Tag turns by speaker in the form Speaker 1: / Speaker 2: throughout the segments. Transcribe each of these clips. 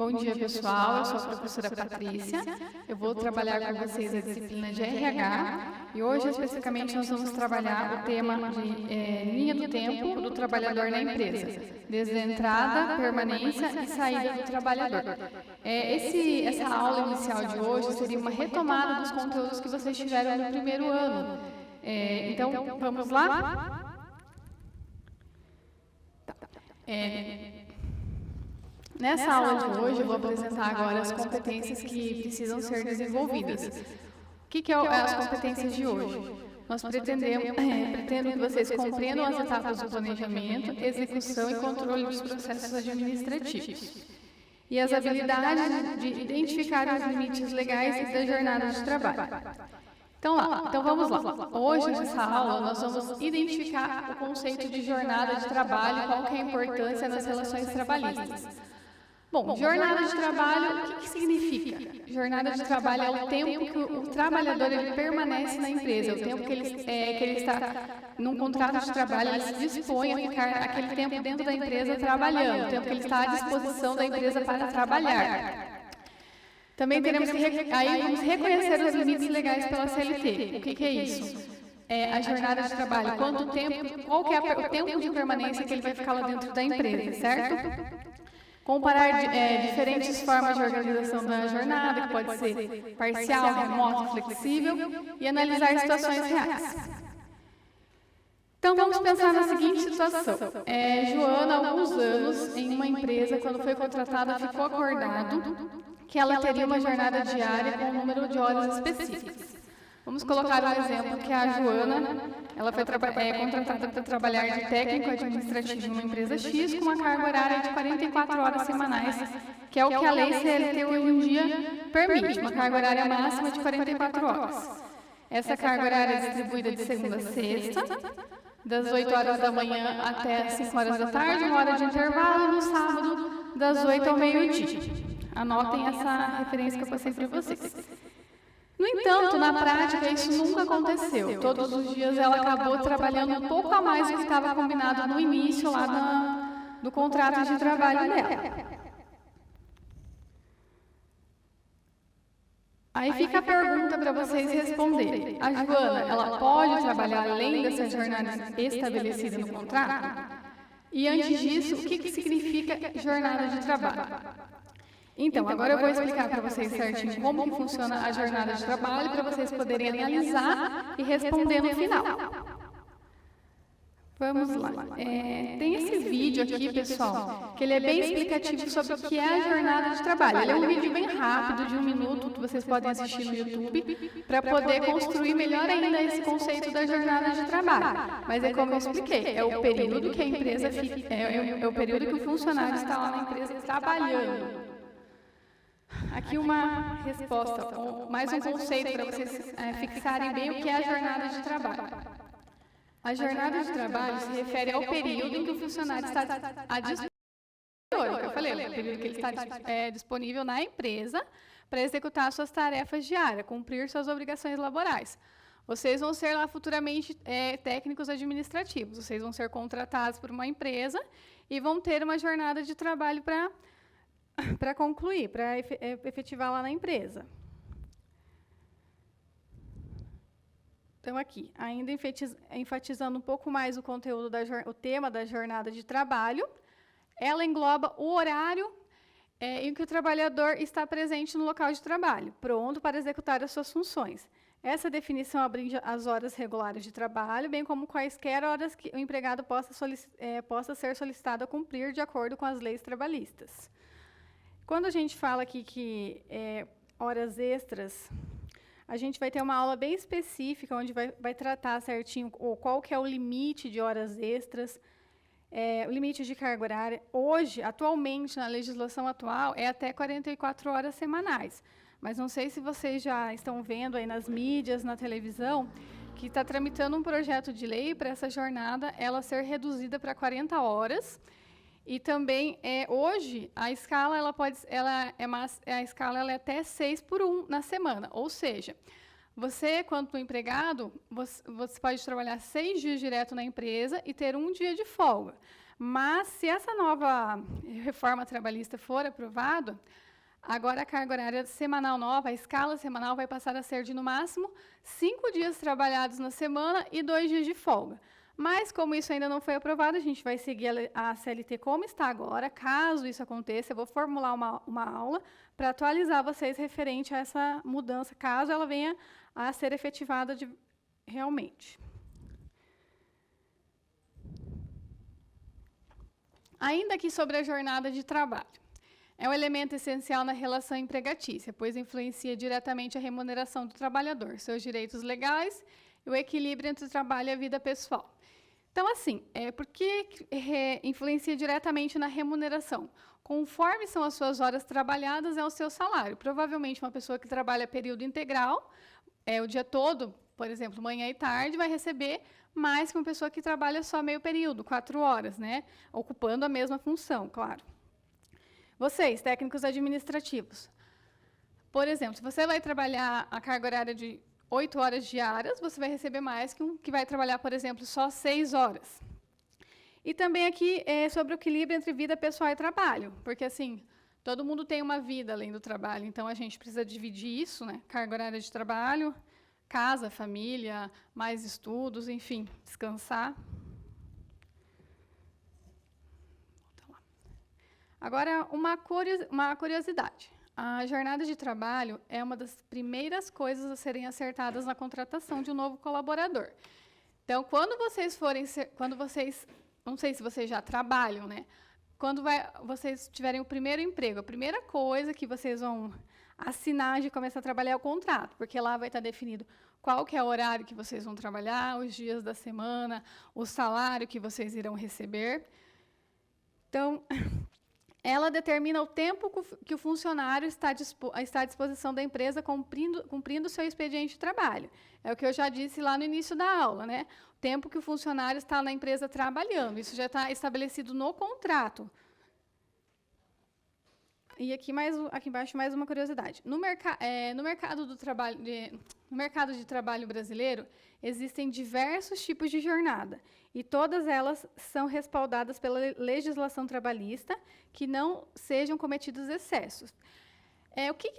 Speaker 1: Bom dia, pessoal. Eu sou a professora Patrícia. Eu vou trabalhar com vocês a disciplina de RH e hoje, especificamente, nós vamos trabalhar o tema de linha do tempo do trabalhador na empresa, desde a entrada, permanência e saída do trabalhador. Essa aula inicial de hoje seria uma retomada dos conteúdos que vocês tiveram no primeiro ano. Então, vamos lá? Nessa aula de hoje, eu vou apresentar agora as competências que precisam ser desenvolvidas. O que são as competências de hoje? Nós pretendo que vocês compreendam as etapas do planejamento, execução e controle dos processos administrativos. E as habilidades de identificar os limites legais da jornada de trabalho. Então vamos lá. Hoje, nessa aula, nós vamos identificar o conceito de jornada de trabalho e qual que é a importância nas relações trabalhistas. Bom, jornada de trabalho, o que significa? Jornada de trabalho é o tempo que o trabalhador ele permanece na empresa, é o tempo que ele está num contrato de trabalho, ele se dispõe a ficar aquele tempo dentro da empresa trabalhando, o tempo que ele está à disposição da empresa para trabalhar. Também teremos vamos reconhecer os limites legais pela CLT. O que é isso? A jornada de trabalho, qual que é o tempo de permanência que ele vai ficar lá dentro da empresa, certo? Comparar diferentes formas de organização da jornada, que pode ser parcial, remoto, flexível, e analisar situações reais. Então, vamos pensar na seguinte situação. Joana, há alguns anos, em uma empresa, quando foi contratada, ficou acordado que ela teria uma jornada diária com um número de horas específicas. Vamos colocar um exemplo que a Joana, ela foi contratada para trabalhar de técnico administrativo em uma empresa X com uma carga horária de 44 horas semanais, que é o que a lei CLT hoje em dia permite, uma carga horária máxima de 44 horas. Essa carga horária é distribuída de segunda a sexta, das 8 horas da manhã até as 5 horas da tarde, uma hora de intervalo, e no sábado, das 8 ao meio-dia. Anotem essa referência que eu passei para vocês. No entanto, na prática, isso nunca aconteceu. Todos os dias ela acabou trabalhando um pouco a mais do que estava combinado no início lá do contrato de trabalho dela. Aí fica a pergunta para vocês responderem. A Joana, ela pode trabalhar além dessa jornada estabelecida no contrato? E antes disso, o que significa jornada de trabalho? Então, agora eu vou explicar para vocês certinho como que funciona a jornada de trabalho para vocês poderem analisar e responder no final. Vamos lá. Tem esse vídeo aqui, pessoal, que ele é bem explicativo sobre o que é a jornada de trabalho. Ele é um vídeo bem rápido, de 1 minuto, que vocês podem assistir no YouTube, para poder construir melhor ainda esse conceito da jornada de trabalho. Mas é como eu expliquei, é o período que a empresa fica, é o período que o funcionário está lá na empresa trabalhando. Aqui uma resposta, mais um conceito para vocês fixarem bem o que é a jornada de trabalho. A jornada de trabalho se refere ao período em que o funcionário está à disposição, que eu falei, o período que ele está disponível na empresa para executar suas tarefas diárias, cumprir suas obrigações laborais. Vocês vão ser lá futuramente técnicos administrativos, vocês vão ser contratados por uma empresa e vão ter uma jornada de trabalho para concluir, para efetivar lá na empresa. Então, aqui, ainda enfatizando um pouco mais o conteúdo, o tema da jornada de trabalho, ela engloba o horário em que o trabalhador está presente no local de trabalho, pronto para executar as suas funções. Essa definição abrange as horas regulares de trabalho, bem como quaisquer horas que o empregado possa ser solicitado a cumprir de acordo com as leis trabalhistas. Quando a gente fala aqui que horas extras, a gente vai ter uma aula bem específica, onde vai tratar certinho qual que é o limite de horas extras, o limite de carga horária. Hoje, atualmente, na legislação atual, é até 44 horas semanais. Mas não sei se vocês já estão vendo aí nas mídias, na televisão, que está tramitando um projeto de lei para essa jornada ela ser reduzida para 40 horas. E também, hoje, a escala ela é até 6/1 na semana. Ou seja, você, quanto empregado, você pode trabalhar 6 dias direto na empresa e ter 1 dia de folga. Mas, se essa nova reforma trabalhista for aprovada, agora a carga horária semanal nova, a escala semanal vai passar a ser de, no máximo, 5 dias trabalhados na semana e 2 dias de folga. Mas, como isso ainda não foi aprovado, a gente vai seguir a CLT como está agora. Caso isso aconteça, eu vou formular uma aula para atualizar vocês referente a essa mudança, caso ela venha a ser efetivada realmente. Ainda aqui sobre a jornada de trabalho. É um elemento essencial na relação empregatícia, pois influencia diretamente a remuneração do trabalhador, seus direitos legais e o equilíbrio entre o trabalho e a vida pessoal. Então, assim, por que influencia diretamente na remuneração? Conforme são as suas horas trabalhadas, é o seu salário. Provavelmente, uma pessoa que trabalha período integral, o dia todo, por exemplo, manhã e tarde, vai receber mais que uma pessoa que trabalha só meio período, 4 horas, né? Ocupando a mesma função, claro. Vocês, técnicos administrativos, por exemplo, se você vai trabalhar a carga horária de 8 horas diárias, você vai receber mais que um que vai trabalhar, por exemplo, só 6 horas. E também aqui sobre o equilíbrio entre vida pessoal e trabalho, porque, assim, todo mundo tem uma vida além do trabalho, então a gente precisa dividir isso, né? Carga horária de trabalho, casa, família, mais estudos, enfim, descansar. Agora, uma curiosidade. A jornada de trabalho é uma das primeiras coisas a serem acertadas na contratação de um novo colaborador. Então, quando vocês, não sei se vocês já trabalham, né? Quando vocês tiverem o primeiro emprego, a primeira coisa que vocês vão assinar de começar a trabalhar é o contrato, porque lá vai estar definido qual que é o horário que vocês vão trabalhar, os dias da semana, o salário que vocês irão receber. Então, ela determina o tempo que o funcionário está à disposição da empresa cumprindo o seu expediente de trabalho. É o que eu já disse lá no início da aula, né? O tempo que o funcionário está na empresa trabalhando. Isso já está estabelecido no contrato. E aqui embaixo mais uma curiosidade. No mercado de trabalho brasileiro, existem diversos tipos de jornada, e todas elas são respaldadas pela legislação trabalhista, que não sejam cometidos excessos. O que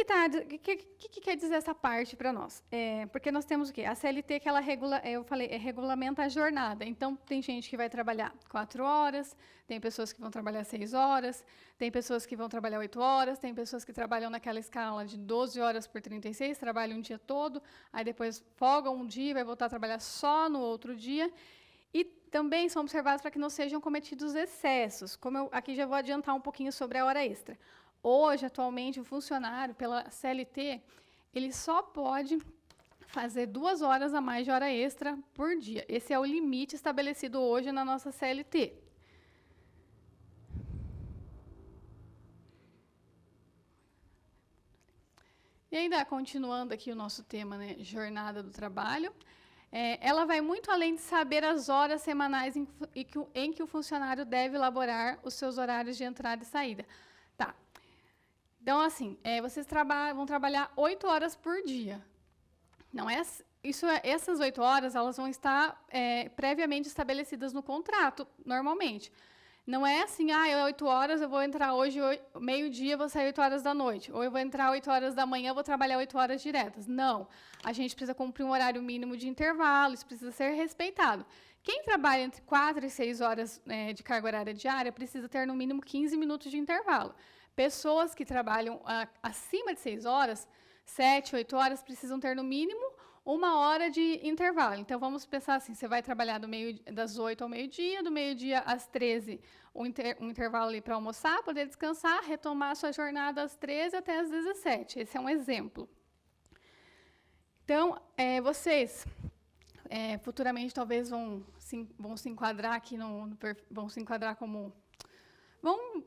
Speaker 1: quer dizer essa parte para nós? Porque nós temos o quê? A CLT, que ela regulamenta a jornada. Então, tem gente que vai trabalhar 4 horas, tem pessoas que vão trabalhar 6 horas, tem pessoas que vão trabalhar 8 horas, tem pessoas que trabalham naquela escala de 12 horas por 36, trabalham um dia todo, aí depois folgam um dia e vai voltar a trabalhar só no outro dia. E também são observados para que não sejam cometidos excessos. Como eu aqui já vou adiantar um pouquinho sobre a hora extra. Hoje, atualmente, o funcionário, pela CLT, ele só pode fazer 2 horas a mais de hora extra por dia. Esse é o limite estabelecido hoje na nossa CLT. E ainda continuando aqui o nosso tema, né, jornada do trabalho, ela vai muito além de saber as horas semanais em que o funcionário deve elaborar os seus horários de entrada e saída. Tá. Então, assim, vocês vão trabalhar 8 horas por dia. Não é essas 8 horas, elas vão estar previamente estabelecidas no contrato, normalmente. Não é assim, 8 horas, eu vou entrar hoje, meio-dia, vou sair 8 horas da noite. Ou eu vou entrar 8 horas da manhã, vou trabalhar 8 horas diretas. Não. A gente precisa cumprir um horário mínimo de intervalo, isso precisa ser respeitado. Quem trabalha entre 4 e 6 horas de carga horária diária precisa ter, no mínimo, 15 minutos de intervalo. Pessoas que trabalham acima de 6 horas, 7, 8 horas, precisam ter, no mínimo, 1 hora de intervalo. Então, vamos pensar assim, você vai trabalhar das 8 ao meio-dia, do meio-dia às 13, um intervalo ali para almoçar, poder descansar, retomar a sua jornada às 13 até às 17. Esse é um exemplo. Então, vocês futuramente talvez vão se enquadrar aqui, vão se enquadrar como...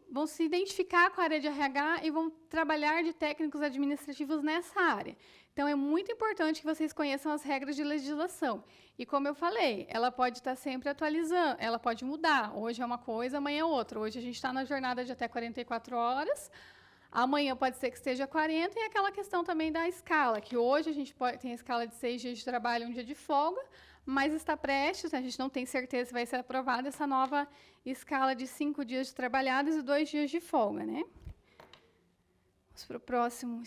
Speaker 1: Vão se identificar com a área de RH e vão trabalhar de técnicos administrativos nessa área. Então, é muito importante que vocês conheçam as regras de legislação. E, como eu falei, ela pode estar sempre atualizando, ela pode mudar. Hoje é uma coisa, amanhã é outra. Hoje a gente está na jornada de até 44 horas, amanhã pode ser que esteja 40, e aquela questão também da escala, que hoje a gente tem a escala de 6 dias de trabalho e 1 dia de folga, mas está prestes, a gente não tem certeza se vai ser aprovada essa nova escala de 5 dias de trabalhados e 2 dias de folga, né? Vamos para o próximo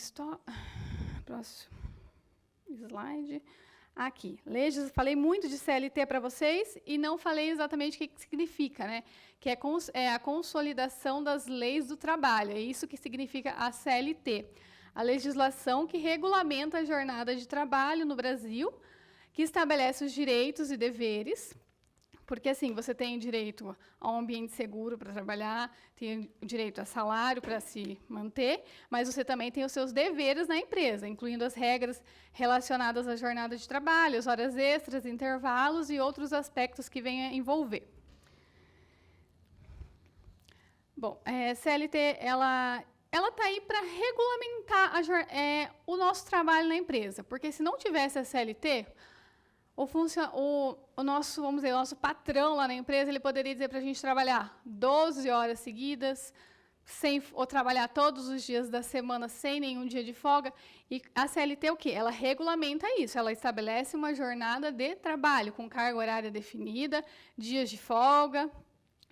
Speaker 1: slide. Aqui, falei muito de CLT para vocês e não falei exatamente o que significa, né? Que é a consolidação das leis do trabalho, é isso que significa a CLT. A legislação que regulamenta a jornada de trabalho no Brasil, que estabelece os direitos e deveres, porque assim, você tem direito a um ambiente seguro para trabalhar, tem direito a salário para se manter, mas você também tem os seus deveres na empresa, incluindo as regras relacionadas à jornada de trabalho, as horas extras, intervalos e outros aspectos que venham a envolver. Bom, CLT, ela está aí para regulamentar o nosso trabalho na empresa, porque se não tivesse a CLT, o nosso, vamos dizer, o nosso patrão lá na empresa, ele poderia dizer para a gente trabalhar 12 horas seguidas, ou trabalhar todos os dias da semana sem nenhum dia de folga. E a CLT o quê? Ela regulamenta isso, ela estabelece uma jornada de trabalho, com carga horária definida, dias de folga,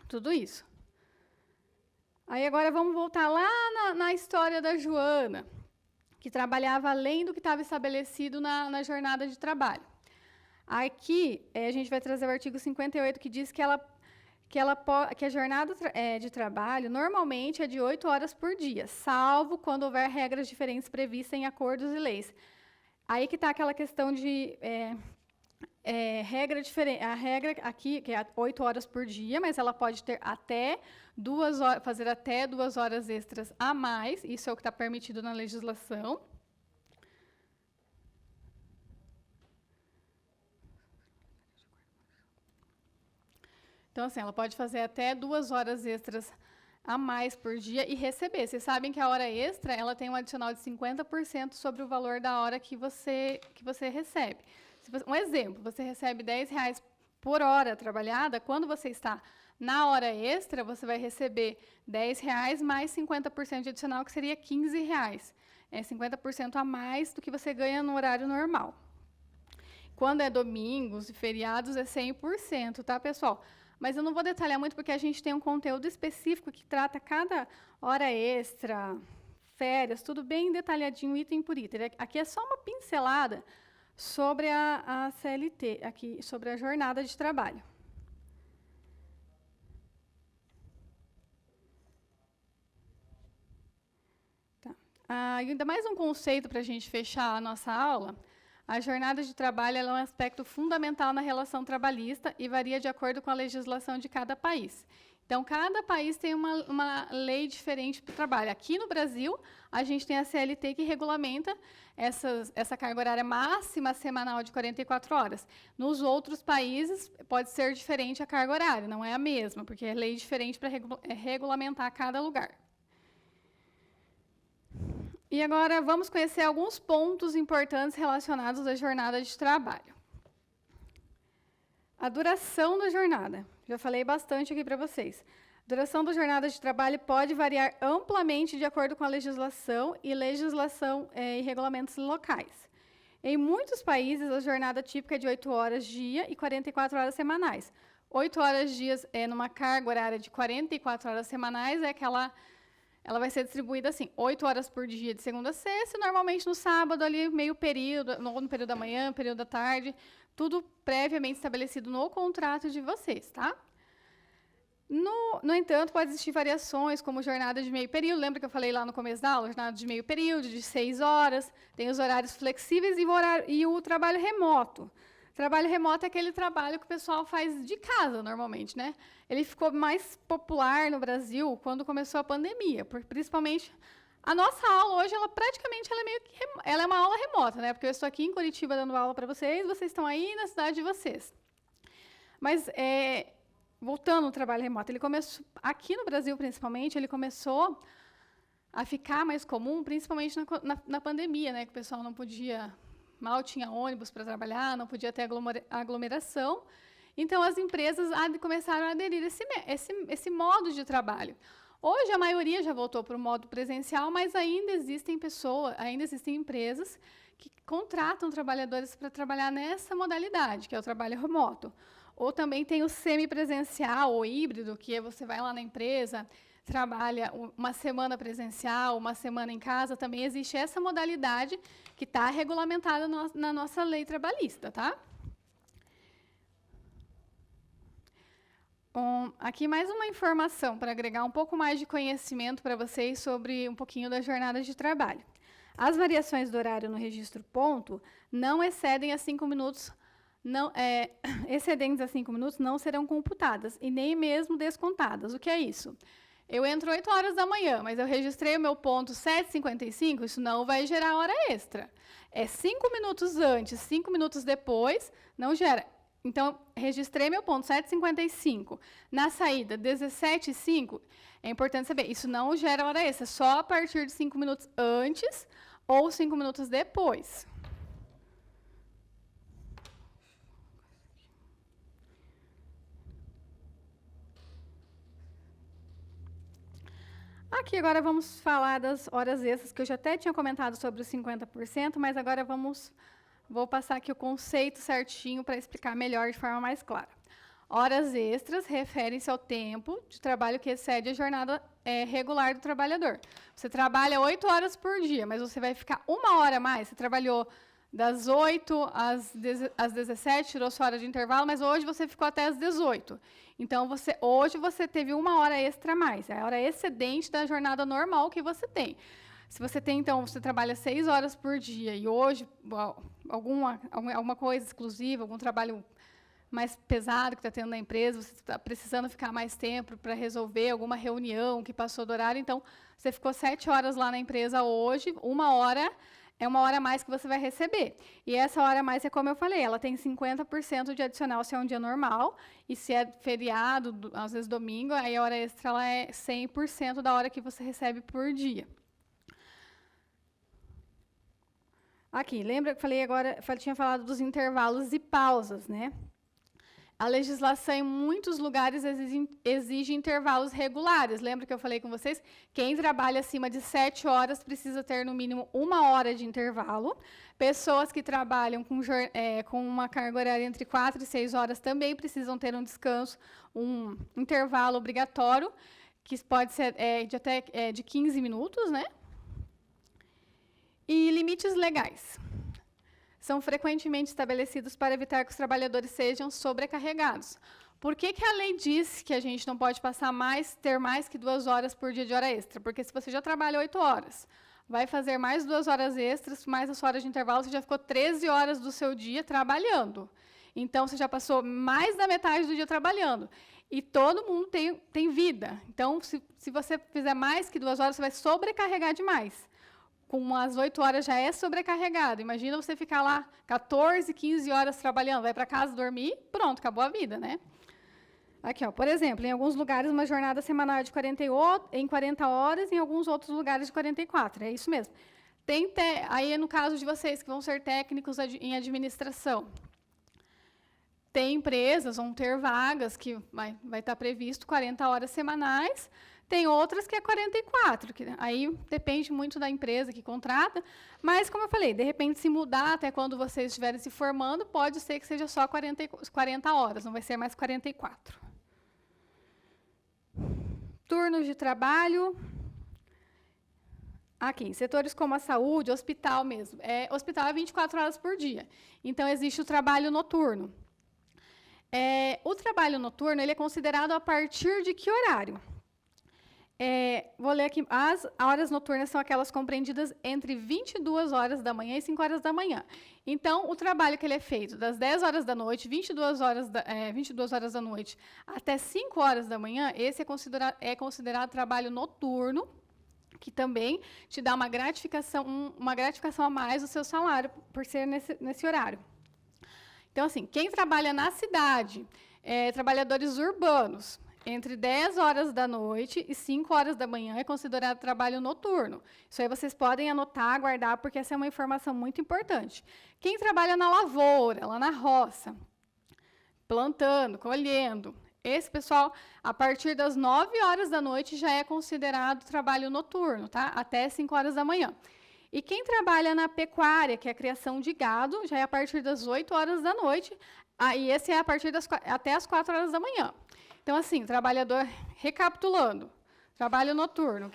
Speaker 1: tudo isso. Aí agora vamos voltar lá na história da Joana, que trabalhava além do que estava estabelecido na jornada de trabalho. Aqui, a gente vai trazer o artigo 58, que diz que a jornada de trabalho normalmente é de 8 horas por dia, salvo quando houver regras diferentes previstas em acordos e leis. Aí que está aquela questão de regra diferente. A regra aqui, que é 8 horas por dia, mas ela pode ter até 2 horas, fazer até 2 horas extras a mais, isso é o que está permitido na legislação. Então, assim, ela pode fazer até 2 horas extras a mais por dia e receber. Vocês sabem que a hora extra ela tem um adicional de 50% sobre o valor da hora que você recebe. Um exemplo, você recebe R$10 por hora trabalhada, quando você está na hora extra, você vai receber R$10 mais 50% de adicional, que seria R$15. É 50% a mais do que você ganha no horário normal. Quando é domingos e feriados, é 100%, tá, pessoal? Mas eu não vou detalhar muito, porque a gente tem um conteúdo específico que trata cada hora extra, férias, tudo bem detalhadinho, item por item. Aqui é só uma pincelada sobre a CLT, aqui, sobre a jornada de trabalho. Tá. Ainda mais um conceito para a gente fechar a nossa aula. A jornada de trabalho é um aspecto fundamental na relação trabalhista e varia de acordo com a legislação de cada país. Então, cada país tem uma lei diferente para o trabalho. Aqui no Brasil, a gente tem a CLT que regulamenta essa carga horária máxima semanal de 44 horas. Nos outros países, pode ser diferente a carga horária, não é a mesma, porque é lei diferente para regulamentar cada lugar. E agora vamos conhecer alguns pontos importantes relacionados à jornada de trabalho. A duração da jornada. Já falei bastante aqui para vocês. A duração da jornada de trabalho pode variar amplamente de acordo com a legislação e regulamentos locais. Em muitos países, a jornada típica é de 8 horas dia e 44 horas semanais. 8 horas dias numa carga horária de 44 horas semanais é aquela... Ela vai ser distribuída assim, 8 horas por dia de segunda a sexta, e normalmente no sábado, ali, meio período, no período da manhã, período da tarde, tudo previamente estabelecido no contrato de vocês, tá? No entanto, pode existir variações, como jornada de meio período. Lembra que eu falei lá no começo da aula? Jornada de meio período, de 6 horas, tem os horários flexíveis e o trabalho remoto. Trabalho remoto é aquele trabalho que o pessoal faz de casa, normalmente, né? Ele ficou mais popular no Brasil quando começou a pandemia, principalmente a nossa aula hoje, ela é uma aula remota, né? Porque eu estou aqui em Curitiba dando aula para vocês estão aí na cidade de vocês. Mas, voltando ao trabalho remoto, ele começou, aqui no Brasil, principalmente, ele começou a ficar mais comum, principalmente na pandemia, né? Que o pessoal não podia... Mal tinha ônibus para trabalhar, não podia ter aglomeração. Então, as empresas começaram a aderir a esse modo de trabalho. Hoje, a maioria já voltou para o modo presencial, mas ainda existem empresas que contratam trabalhadores para trabalhar nessa modalidade, que é o trabalho remoto. Ou também tem o semipresencial ou híbrido, que você vai lá na empresa, trabalha uma semana presencial, uma semana em casa. Também existe essa modalidade que está regulamentada na nossa lei trabalhista, tá? Aqui mais uma informação para agregar um pouco mais de conhecimento para vocês sobre um pouquinho da jornada de trabalho. As variações do horário no registro ponto não excedem a 5 minutos, excedentes a 5 minutos não serão computadas e nem mesmo descontadas. O que é isso? Eu entro 8 horas da manhã, mas eu registrei o meu ponto 7h55, isso não vai gerar hora extra. É 5 minutos antes, 5 minutos depois, não gera. Então, registrei meu ponto 7h55. Na saída, 17h05, é importante saber, isso não gera hora extra, só a partir de 5 minutos antes ou 5 minutos depois. Aqui agora vamos falar das horas extras, que eu já até tinha comentado sobre os 50%, mas agora vou passar aqui o conceito certinho para explicar melhor de forma mais clara. Horas extras referem-se ao tempo de trabalho que excede a jornada regular do trabalhador. Você trabalha 8 horas por dia, mas você vai ficar 1 hora a mais. Você trabalhou das 8 às 17, tirou sua hora de intervalo, mas hoje você ficou até às 18. Então, hoje você teve 1 hora extra a mais. É a hora excedente da jornada normal que você tem. Se você tem, então, você trabalha 6 horas por dia e hoje alguma coisa exclusiva, algum trabalho mais pesado que está tendo na empresa, você está precisando ficar mais tempo para resolver alguma reunião que passou do horário, então, você ficou 7 horas lá na empresa hoje, 1 hora é 1 hora a mais que você vai receber. E essa hora a mais é como eu falei, ela tem 50% de adicional se é um dia normal, e se é feriado, às vezes domingo, aí a hora extra ela é 100% da hora que você recebe por dia. Aqui, lembra que eu falei agora, tinha falado dos intervalos e pausas, né? A legislação em muitos lugares exige intervalos regulares. Lembra que eu falei com vocês? Quem trabalha acima de 7 horas precisa ter, no mínimo, 1 hora de intervalo. Pessoas que trabalham com uma carga horária entre 4 e 6 horas também precisam ter um descanso, um intervalo obrigatório, que pode ser de 15 minutos, né? E limites legais são frequentemente estabelecidos para evitar que os trabalhadores sejam sobrecarregados. Por que a lei diz que a gente não pode ter mais que 2 horas por dia de hora extra? Porque se você já trabalha 8 horas, vai fazer mais 2 horas extras, mais a sua hora de intervalo, você já ficou 13 horas do seu dia trabalhando. Então, você já passou mais da metade do dia trabalhando. E todo mundo tem vida. Então, se você fizer mais que 2 horas, você vai sobrecarregar demais. Com as 8 horas já é sobrecarregado. Imagina você ficar lá 14, 15 horas trabalhando, vai para casa dormir, pronto, acabou a vida, né? Aqui, ó, por exemplo, em alguns lugares uma jornada semanal é de 40 horas, em alguns outros lugares de 44, é isso mesmo. Aí, no caso de vocês que vão ser técnicos em administração, tem empresas, vão ter vagas que vai estar previsto 40 horas semanais. Tem outras que é 44, que aí depende muito da empresa que contrata, mas, como eu falei, de repente, se mudar até quando vocês estiverem se formando, pode ser que seja só 40 horas, não vai ser mais 44. Turnos de trabalho. Aqui, setores como a saúde, hospital mesmo. Hospital é 24 horas por dia, então existe o trabalho noturno. O trabalho noturno ele é considerado a partir de que horário? Vou ler aqui. As horas noturnas são aquelas compreendidas entre 22 horas da manhã e 5 horas da manhã. Então, o trabalho que ele é feito das 10 horas da noite, 22 horas da noite, até 5 horas da manhã, esse é considerado trabalho noturno, que também te dá uma gratificação a mais do seu salário, por ser nesse horário. Então, assim, quem trabalha na cidade, trabalhadores urbanos, entre 10 horas da noite e 5 horas da manhã é considerado trabalho noturno. Isso aí vocês podem anotar, guardar, porque essa é uma informação muito importante. Quem trabalha na lavoura, lá na roça, plantando, colhendo, esse pessoal, a partir das 9 horas da noite, já é considerado trabalho noturno, tá? Até 5 horas da manhã. E quem trabalha na pecuária, que é a criação de gado, já é a partir das 8 horas da noite, e esse é a partir até as 4 horas da manhã. Então, assim, trabalhador, recapitulando, trabalho noturno,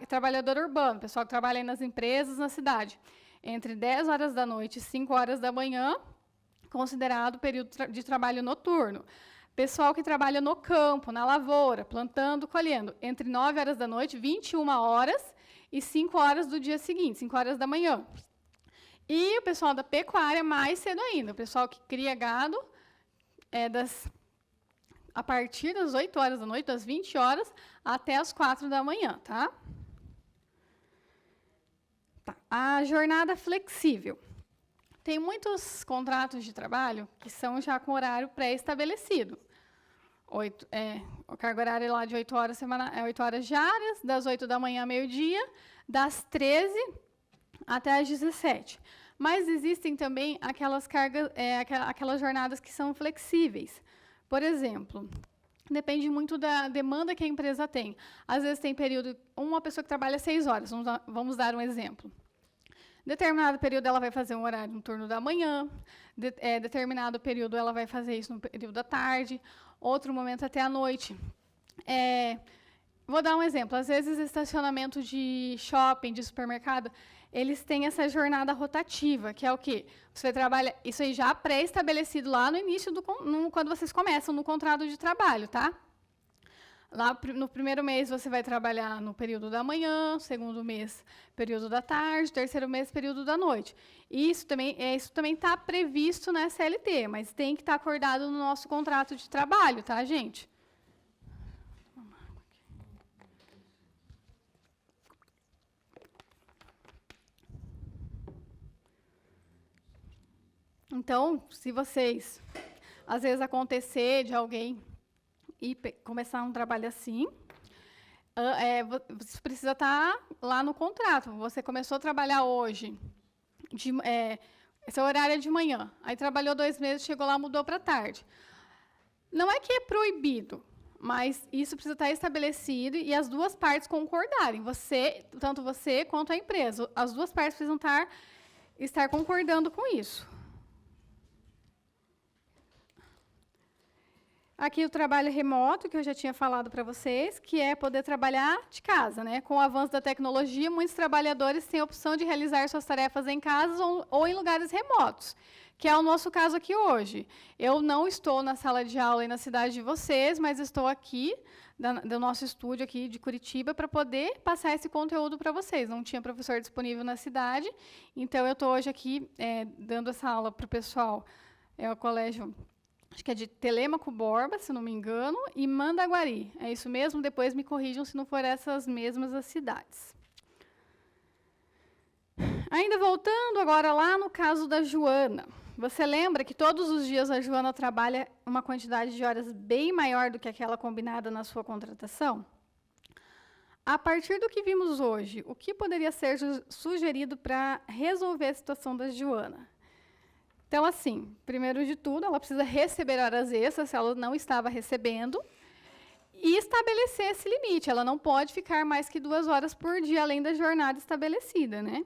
Speaker 1: trabalhador urbano, pessoal que trabalha aí nas empresas, na cidade, entre 10 horas da noite e 5 horas da manhã, considerado período de trabalho noturno. Pessoal que trabalha no campo, na lavoura, plantando, colhendo, entre 9 horas da noite, 21 horas e 5 horas do dia seguinte, 5 horas da manhã. E o pessoal da pecuária, mais cedo ainda, o pessoal que cria gado, a partir das 8 horas da noite, das 20 horas, até as 4 da manhã, tá? A jornada flexível. Tem muitos contratos de trabalho que são já com horário pré-estabelecido. A carga horária lá de 8 horas, 8 horas diárias, das 8 da manhã ao meio-dia, das 13 até as 17. Mas existem também aquelas jornadas que são flexíveis. Por exemplo, depende muito da demanda que a empresa tem. Às vezes tem período, uma pessoa que trabalha 6 horas, vamos dar um exemplo. Determinado período ela vai fazer um horário no turno da manhã, determinado período ela vai fazer isso no período da tarde, outro momento até a noite. Vou dar um exemplo. Às vezes, estacionamento de shopping, de supermercado, eles têm essa jornada rotativa, que é o quê? Você trabalha, isso aí já pré-estabelecido lá no início, quando vocês começam no contrato de trabalho, tá? Lá no primeiro mês você vai trabalhar no período da manhã, segundo mês, período da tarde, terceiro mês, período da noite. Isso também está previsto na CLT, mas tem que estar acordado no nosso contrato de trabalho, tá, gente? Então, se vocês, às vezes, acontecer de alguém e começar um trabalho assim, você precisa estar lá no contrato. Você começou a trabalhar hoje, seu horário é de manhã, aí trabalhou 2 meses, chegou lá, mudou para tarde. Não é que é proibido, mas isso precisa estar estabelecido e as duas partes concordarem. Tanto você quanto a empresa. As duas partes precisam estar concordando com isso. Aqui o trabalho remoto, que eu já tinha falado para vocês, que é poder trabalhar de casa, né? Com o avanço da tecnologia, muitos trabalhadores têm a opção de realizar suas tarefas em casa ou em lugares remotos, que é o nosso caso aqui hoje. Eu não estou na sala de aula e na cidade de vocês, mas estou aqui, do nosso estúdio aqui de Curitiba, para poder passar esse conteúdo para vocês. Não tinha professor disponível na cidade, então eu estou hoje aqui dando essa aula para o pessoal, o colégio... Acho que é de Telêmaco Borba, se não me engano, e Mandaguari. É isso mesmo? Depois me corrijam se não for essas mesmas as cidades. Ainda voltando agora lá no caso da Joana. Você lembra que todos os dias a Joana trabalha uma quantidade de horas bem maior do que aquela combinada na sua contratação? A partir do que vimos hoje, o que poderia ser sugerido para resolver a situação da Joana? Então, assim, primeiro de tudo, ela precisa receber horas extras, se ela não estava recebendo, e estabelecer esse limite. Ela não pode ficar mais que 2 horas por dia, além da jornada estabelecida, né?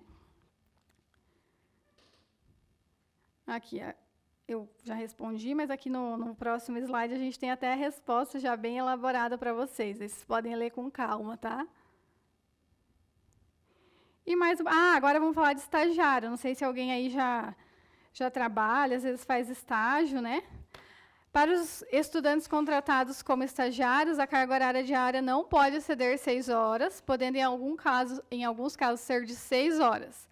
Speaker 1: Aqui, eu já respondi, mas aqui no próximo slide a gente tem até a resposta já bem elaborada para vocês. Vocês podem ler com calma, tá? E mais... agora vamos falar de estagiário. Não sei se alguém aí já trabalha, às vezes faz estágio, né? Para os estudantes contratados como estagiários, a carga horária diária não pode exceder 6 horas, podendo, em alguns casos, ser de 6 horas.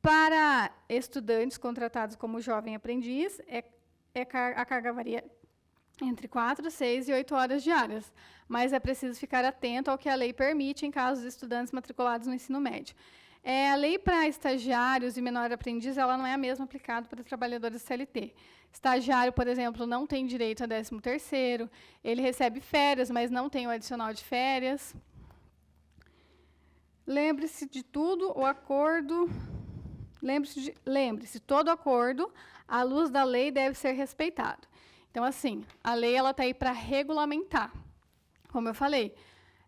Speaker 1: Para estudantes contratados como jovem aprendiz, a carga varia entre 4, 6 e 8 horas diárias, mas é preciso ficar atento ao que a lei permite em casos de estudantes matriculados no ensino médio. A lei para estagiários e menor aprendiz, ela não é a mesma aplicada para trabalhadores CLT. Estagiário, por exemplo, não tem direito a 13º, ele recebe férias, mas não tem o adicional de férias. Lembre-se de tudo, o acordo... Lembre-se, todo acordo, à luz da lei, deve ser respeitado. Então, assim, a lei está aí para regulamentar. Como eu falei,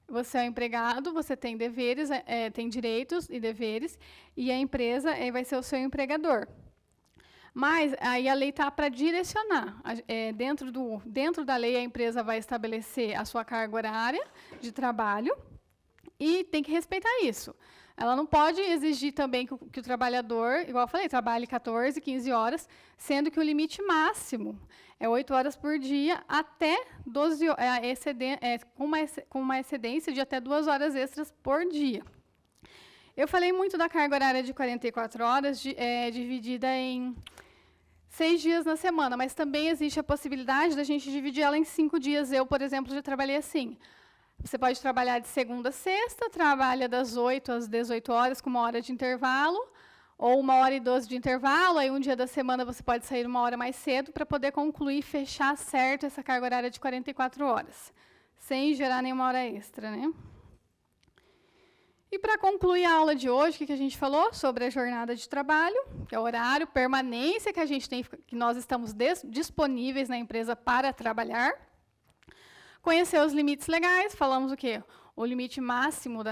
Speaker 1: Você é um empregado, você tem deveres, tem direitos e deveres, e a empresa vai ser o seu empregador. Mas aí a lei está para direcionar. Dentro da lei, a empresa vai estabelecer a sua carga horária de trabalho e tem que respeitar isso. Ela não pode exigir também que o trabalhador, igual eu falei, trabalhe 14, 15 horas, sendo que o limite máximo é 8 horas por dia, até 12 com uma excedência de até 2 horas extras por dia. Eu falei muito da carga horária de 44 horas, dividida em 6 dias na semana, mas também existe a possibilidade da gente dividir ela em 5 dias. Eu, por exemplo, já trabalhei assim. Você pode trabalhar de segunda a sexta, trabalha das 8 às 18 horas, com 1 hora de intervalo, ou 1 hora e 12 de intervalo, aí um dia da semana você pode sair 1 hora mais cedo para poder concluir e fechar certo essa carga horária de 44 horas, sem gerar nenhuma hora extra, né? E para concluir a aula de hoje, o que a gente falou? Sobre a jornada de trabalho, que é o horário, permanência que a gente tem, que nós estamos disponíveis na empresa para trabalhar. Conhecer os limites legais, falamos o quê? O limite máximo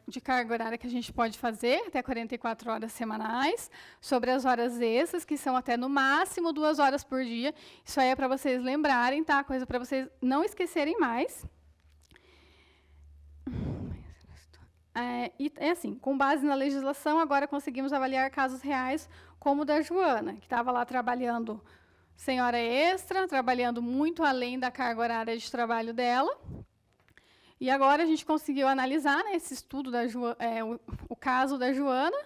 Speaker 1: de carga horária que a gente pode fazer, até 44 horas semanais, sobre as horas extras, que são até no máximo 2 horas por dia. Isso aí é para vocês lembrarem, tá? Coisa para vocês não esquecerem mais. E assim, com base na legislação, agora conseguimos avaliar casos reais, como o da Joana, que estava lá trabalhando sem hora extra, trabalhando muito além da carga horária de trabalho dela. E agora a gente conseguiu analisar, né, esse estudo, o caso da Joana,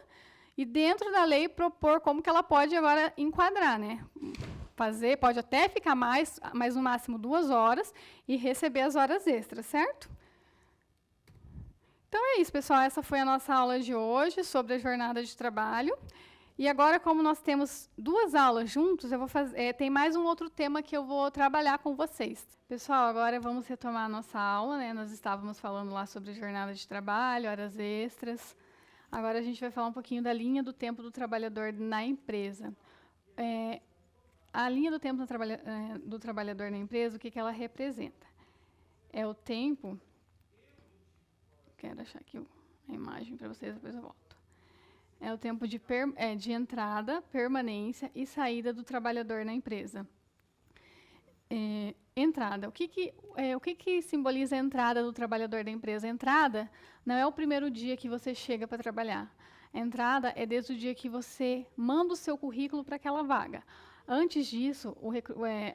Speaker 1: e dentro da lei propor como que ela pode agora enquadrar, né? Pode até ficar mais no máximo 2 horas, e receber as horas extras, certo? Então é isso, pessoal. Essa foi a nossa aula de hoje sobre a jornada de trabalho. E agora, como nós temos 2 aulas juntos, eu vou tem mais um outro tema que eu vou trabalhar com vocês. Pessoal, agora vamos retomar a nossa aula, né? Nós estávamos falando lá sobre jornada de trabalho, horas extras. Agora a gente vai falar um pouquinho da linha do tempo do trabalhador na empresa. A linha do tempo do trabalhador na empresa, o que ela representa? É o tempo... Quero achar aqui a imagem para vocês, depois eu volto. É o tempo de entrada, permanência e saída do trabalhador na empresa. Entrada. O que simboliza a entrada do trabalhador da empresa? A entrada não é o primeiro dia que você chega para trabalhar. A entrada é desde o dia que você manda o seu currículo para aquela vaga. Antes disso,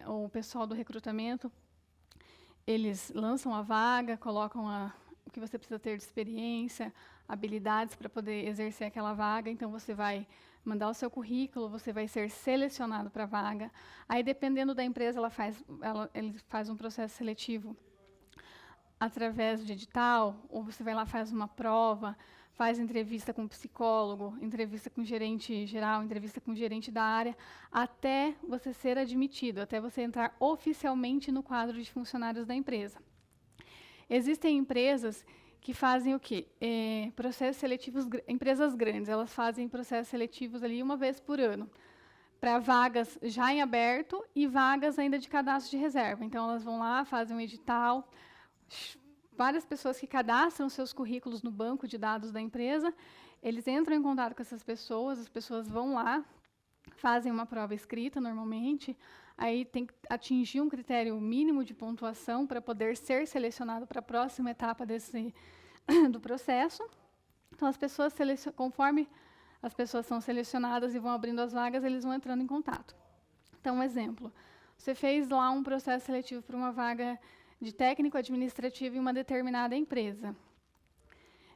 Speaker 1: o pessoal do recrutamento, eles lançam a vaga, colocam o que você precisa ter de experiência, habilidades para poder exercer aquela vaga. Então, você vai mandar o seu currículo, você vai ser selecionado para a vaga. Aí, dependendo da empresa, ele faz um processo seletivo através de edital, ou você vai lá, faz uma prova, faz entrevista com psicólogo, entrevista com gerente geral, entrevista com gerente da área, até você ser admitido, até você entrar oficialmente no quadro de funcionários da empresa. Existem empresas que fazem o quê? Processos seletivos, empresas grandes, elas fazem processos seletivos ali 1 vez por ano, para vagas já em aberto e vagas ainda de cadastro de reserva. Então, elas vão lá, fazem um edital, várias pessoas que cadastram seus currículos no banco de dados da empresa, eles entram em contato com essas pessoas, as pessoas vão lá, fazem uma prova escrita, normalmente, aí tem que atingir um critério mínimo de pontuação para poder ser selecionado para a próxima etapa do processo. Então, conforme as pessoas são selecionadas e vão abrindo as vagas, eles vão entrando em contato. Então, um exemplo. Você fez lá um processo seletivo para uma vaga de técnico administrativo em uma determinada empresa.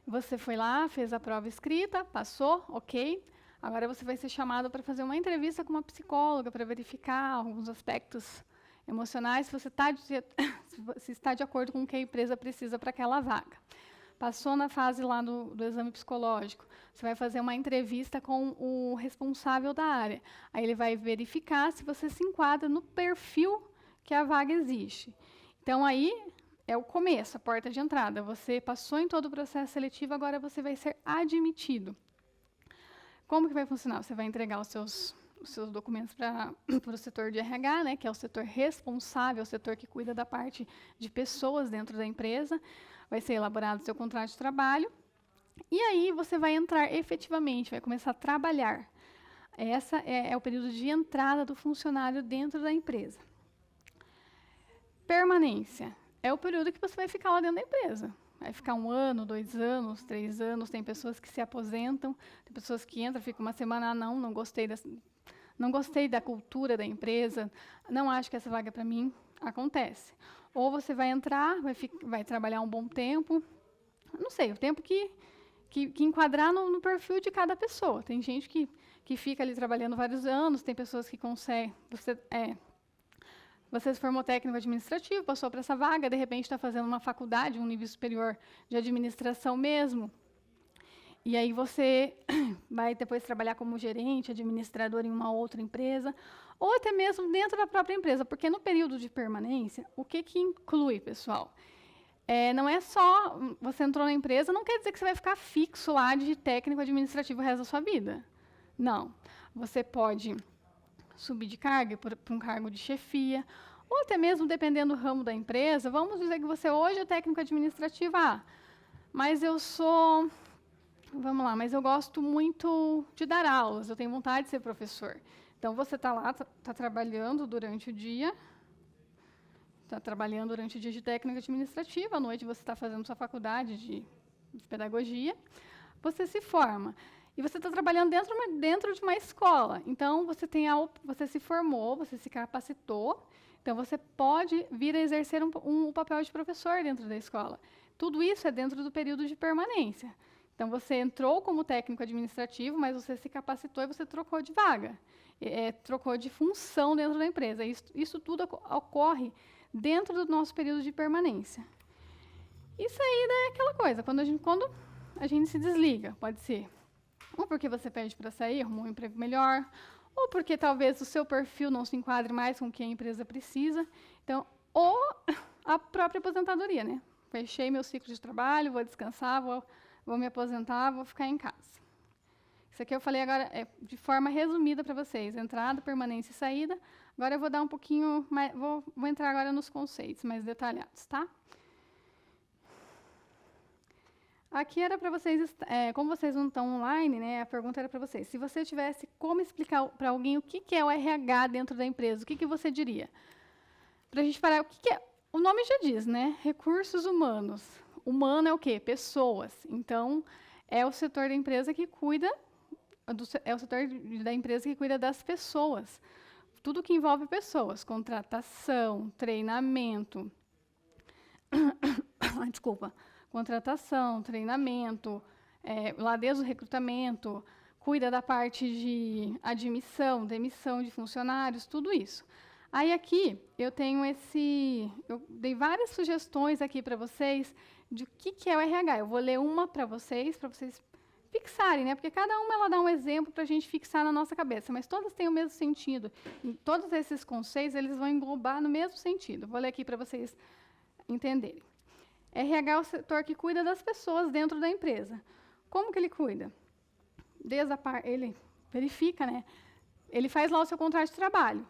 Speaker 1: Você foi lá, fez a prova escrita, passou, ok. Agora você vai ser chamado para fazer uma entrevista com uma psicóloga para verificar alguns aspectos emocionais, se está de acordo com o que a empresa precisa para aquela vaga. Passou na fase lá do exame psicológico, você vai fazer uma entrevista com o responsável da área. Aí ele vai verificar se você se enquadra no perfil que a vaga exige. Então, aí é o começo, a porta de entrada. Você passou em todo o processo seletivo, agora você vai ser admitido. Como que vai funcionar? Você vai entregar os seus documentos para o setor de RH, né, que é o setor responsável, o setor que cuida da parte de pessoas dentro da empresa. Vai ser elaborado o seu contrato de trabalho. E aí você vai entrar efetivamente, vai começar a trabalhar. Essa é o período de entrada do funcionário dentro da empresa. Permanência. É o período que você vai ficar lá dentro da empresa. Vai ficar 1 ano, 2 anos, 3 anos. Tem pessoas que se aposentam, tem pessoas que entram, ficam uma semana, não gostei da cultura da empresa, não acho que essa vaga é para mim. Acontece. Ou você vai entrar, vai trabalhar um bom tempo, não sei, o tempo que enquadrar no perfil de cada pessoa. Tem gente que fica ali trabalhando vários anos, tem pessoas que conseguem. Você se formou técnico administrativo, passou para essa vaga, de repente está fazendo uma faculdade, um nível superior de administração mesmo. E aí você vai depois trabalhar como gerente, administrador em uma outra empresa, ou até mesmo dentro da própria empresa, porque no período de permanência, o que inclui, pessoal? Não é só você entrou na empresa, não quer dizer que você vai ficar fixo lá de técnico administrativo o resto da sua vida. Não. Você pode subir de cargo para um cargo de chefia, ou até mesmo, dependendo do ramo da empresa, vamos dizer que você hoje é técnico administrativo, mas eu sou, vamos lá, mas eu gosto muito de dar aulas, eu tenho vontade de ser professor. Então, você está lá, está trabalhando durante o dia, de técnica administrativa, à noite você está fazendo sua faculdade de pedagogia, você se forma. E você está trabalhando dentro de uma escola. Então, você se formou, você se capacitou, então você pode vir a exercer um papel de professor dentro da escola. Tudo isso é dentro do período de permanência. Então, você entrou como técnico administrativo, mas você se capacitou e você trocou de vaga, trocou de função dentro da empresa. Isso tudo ocorre dentro do nosso período de permanência. Isso aí é aquela coisa, quando a gente se desliga, pode ser ou porque você pede para sair, arrumar um emprego melhor, ou porque talvez o seu perfil não se enquadre mais com o que a empresa precisa. Então, ou a própria aposentadoria, né? Fechei meu ciclo de trabalho, vou descansar, vou me aposentar, vou ficar em casa. Isso aqui eu falei agora de forma resumida para vocês, entrada, permanência e saída. Agora eu vou dar um pouquinho mais, vou entrar agora nos conceitos mais detalhados, tá? Aqui era para vocês, como vocês não estão online, né, a pergunta era para vocês. Se você tivesse como explicar para alguém o que é o RH dentro da empresa, o que você diria? Para a gente parar, o que é? O nome já diz, né? Recursos humanos. Humano é o quê? Pessoas. Então, é o setor da empresa que cuida, é o setor da empresa que cuida das pessoas. Tudo que envolve pessoas, contratação, treinamento. Desculpa. Contratação, treinamento, lá desde o recrutamento, cuida da parte de admissão, demissão de funcionários, tudo isso. Aí aqui eu dei várias sugestões aqui para vocês de o que é o RH. Eu vou ler uma para vocês fixarem, né? Porque cada uma ela dá um exemplo para a gente fixar na nossa cabeça, mas todas têm o mesmo sentido. E todos esses conceitos eles vão englobar no mesmo sentido. Vou ler aqui para vocês entenderem. RH é o setor que cuida das pessoas dentro da empresa. Como que ele cuida? Ele verifica, né? Ele faz lá o seu contrato de trabalho.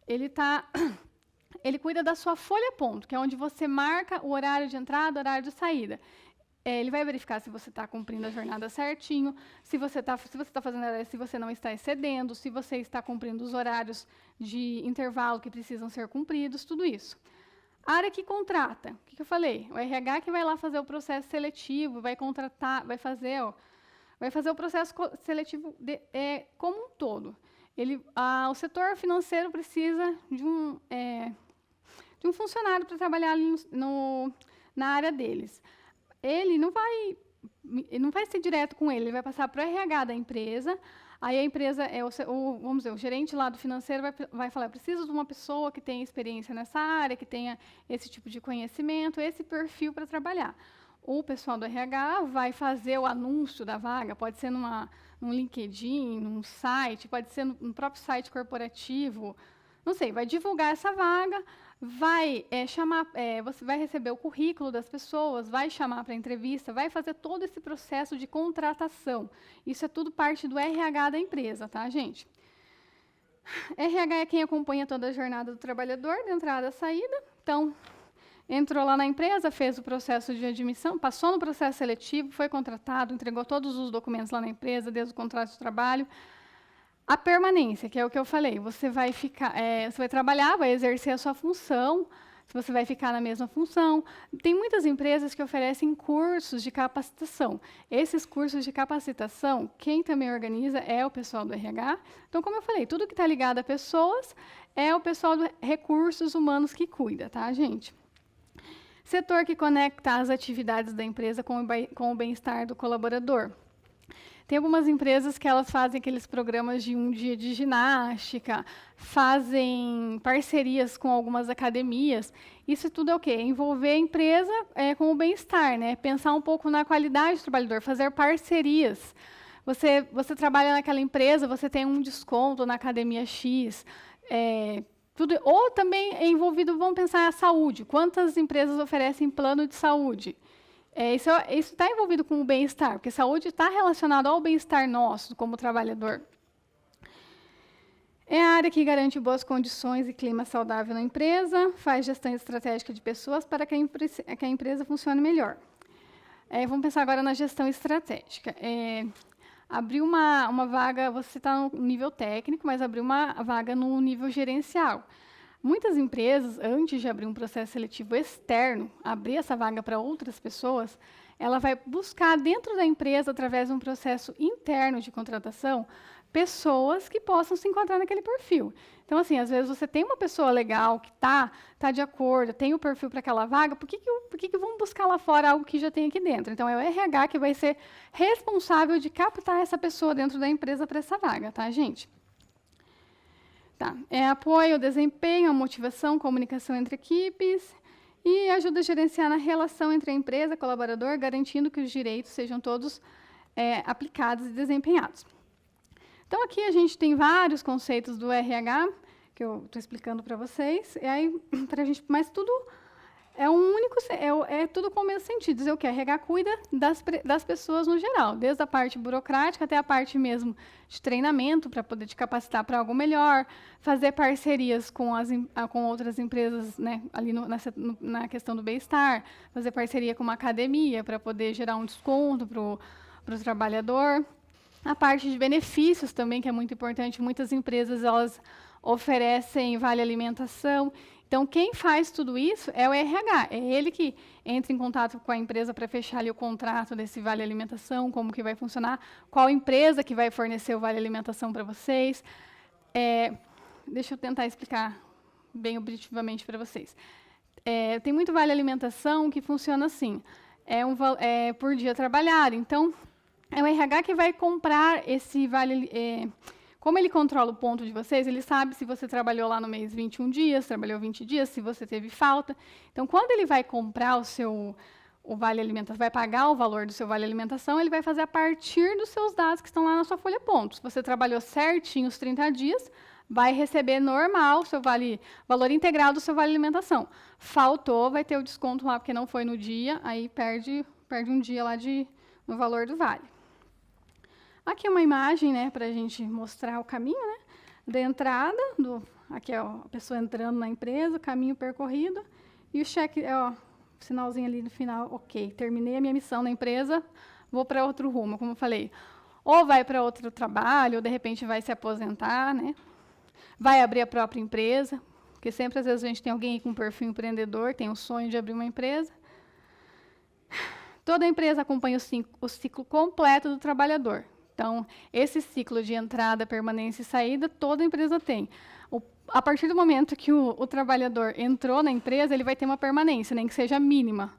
Speaker 1: Ele cuida da sua folha-ponto, que é onde você marca o horário de entrada, o horário de saída. Ele vai verificar se você está cumprindo a jornada certinho, se você está fazendo, se você não está excedendo, se você está cumprindo os horários de intervalo que precisam ser cumpridos, tudo isso. A área que contrata, o que eu falei? O RH que vai lá fazer o processo seletivo, vai contratar, vai fazer o processo seletivo como um todo. O setor financeiro precisa de um funcionário para trabalhar ali na área deles. Ele não vai ser direto com ele vai passar para o RH da empresa. Aí a empresa, vamos dizer, o gerente lá do financeiro vai falar, eu preciso de uma pessoa que tenha experiência nessa área, que tenha esse tipo de conhecimento, esse perfil para trabalhar. O pessoal do RH vai fazer o anúncio da vaga, pode ser num LinkedIn, num site, pode ser no próprio site corporativo, não sei, vai divulgar essa vaga, você vai receber o currículo das pessoas, vai chamar para entrevista, vai fazer todo esse processo de contratação. Isso é tudo parte do RH da empresa, tá, gente? RH é quem acompanha toda a jornada do trabalhador, de entrada e saída. Então, entrou lá na empresa, fez o processo de admissão, passou no processo seletivo, foi contratado, entregou todos os documentos lá na empresa, desde o contrato de trabalho. A permanência, que é o que eu falei, você vai ficar, você vai trabalhar, vai exercer a sua função, se você vai ficar na mesma função. Tem muitas empresas que oferecem cursos de capacitação. Esses cursos de capacitação, quem também organiza é o pessoal do RH. Então, como eu falei, tudo que está ligado a pessoas é o pessoal de recursos humanos que cuida, tá, gente? Setor que conecta as atividades da empresa com o bem-estar do colaborador. Tem algumas empresas que elas fazem aqueles programas de um dia de ginástica, fazem parcerias com algumas academias. Isso tudo é o quê? Envolver a empresa com o bem-estar, né? Pensar um pouco na qualidade do trabalhador, fazer parcerias. Você trabalha naquela empresa, você tem um desconto na academia X. Tudo, ou também é envolvido, vamos pensar a saúde. Quantas empresas oferecem plano de saúde? Isso está envolvido com o bem-estar, porque saúde está relacionado ao bem-estar nosso, como trabalhador. É a área que garante boas condições e clima saudável na empresa, faz gestão estratégica de pessoas para que a empresa funcione melhor. Vamos pensar agora na gestão estratégica. Abriu uma vaga, você está no nível técnico, mas abriu uma vaga no nível gerencial. Muitas empresas, antes de abrir um processo seletivo externo, abrir essa vaga para outras pessoas, ela vai buscar dentro da empresa, através de um processo interno de contratação, pessoas que possam se enquadrar naquele perfil. Então, assim, às vezes você tem uma pessoa legal que tá de acordo, tem o perfil para aquela vaga, por que vão buscar lá fora algo que já tem aqui dentro? Então, é o RH que vai ser responsável de captar essa pessoa dentro da empresa para essa vaga, tá, gente? Tá. Apoio, desempenho, a motivação, comunicação entre equipes e ajuda a gerenciar na relação entre a empresa e o colaborador, garantindo que os direitos sejam todos aplicados e desempenhados. Então, aqui a gente tem vários conceitos do RH, que eu estou explicando para vocês, e aí, mas tudo é um único, tudo com o mesmo sentido. Dizer o que? RH cuida das pessoas no geral, desde a parte burocrática até a parte mesmo de treinamento, para poder te capacitar para algo melhor, fazer parcerias com outras empresas, né, ali na questão do bem-estar, fazer parceria com uma academia para poder gerar um desconto para o trabalhador. A parte de benefícios também, que é muito importante, muitas empresas elas oferecem vale alimentação. Então, quem faz tudo isso é o RH, é ele que entra em contato com a empresa para fechar ali o contrato desse vale alimentação, como que vai funcionar, qual empresa que vai fornecer o vale alimentação para vocês. Deixa eu tentar explicar bem objetivamente para vocês. Tem muito vale alimentação que funciona assim, por dia trabalhado. Então, é o RH que vai comprar esse vale. Como ele controla o ponto de vocês, ele sabe se você trabalhou lá no mês 21 dias, trabalhou 20 dias, se você teve falta. Então, quando ele vai comprar o vale alimentação, vai pagar o valor do seu vale alimentação, ele vai fazer a partir dos seus dados que estão lá na sua folha pontos. Se você trabalhou certinho os 30 dias, vai receber normal o seu valor integral do seu vale alimentação. Faltou, vai ter o desconto lá porque não foi no dia, aí perde um dia lá no valor do vale. Aqui é uma imagem, né, para a gente mostrar o caminho, né, da entrada, aqui é a pessoa entrando na empresa, o caminho percorrido, e o cheque, o sinalzinho ali no final, ok, terminei a minha missão na empresa, vou para outro rumo, como eu falei, ou vai para outro trabalho, ou de repente vai se aposentar, né, vai abrir a própria empresa, porque sempre, às vezes, a gente tem alguém com perfil empreendedor, tem o sonho de abrir uma empresa. Toda empresa acompanha o ciclo completo do trabalhador. Então, esse ciclo de entrada, permanência e saída, toda empresa tem. A partir do momento que o trabalhador entrou na empresa, ele vai ter uma permanência, nem que seja mínima,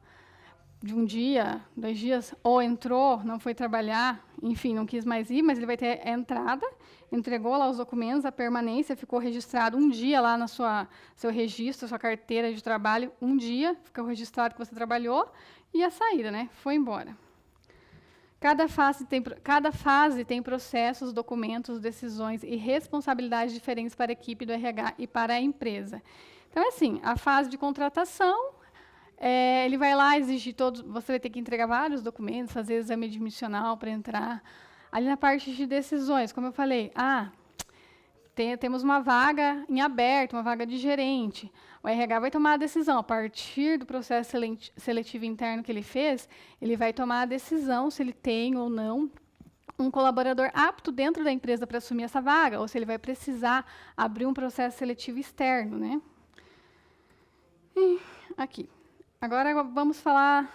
Speaker 1: de 1 dia, 2 dias, ou entrou, não foi trabalhar, enfim, não quis mais ir, mas ele vai ter a entrada, entregou lá os documentos, a permanência, ficou registrado 1 dia lá no seu registro, sua carteira de trabalho, 1 dia, ficou registrado que você trabalhou, e a saída, né? Foi embora. Cada fase tem processos, documentos, decisões e responsabilidades diferentes para a equipe do RH e para a empresa. Então, é assim, a fase de contratação, ele vai lá exigir você vai ter que entregar vários documentos, fazer exame admissional para entrar. Ali na parte de decisões, como eu falei, temos uma vaga em aberto, uma vaga de gerente. O RH vai tomar a decisão. A partir do processo seletivo interno que ele fez, ele vai tomar a decisão se ele tem ou não um colaborador apto dentro da empresa para assumir essa vaga, ou se ele vai precisar abrir um processo seletivo externo, né? E aqui. Agora vamos falar,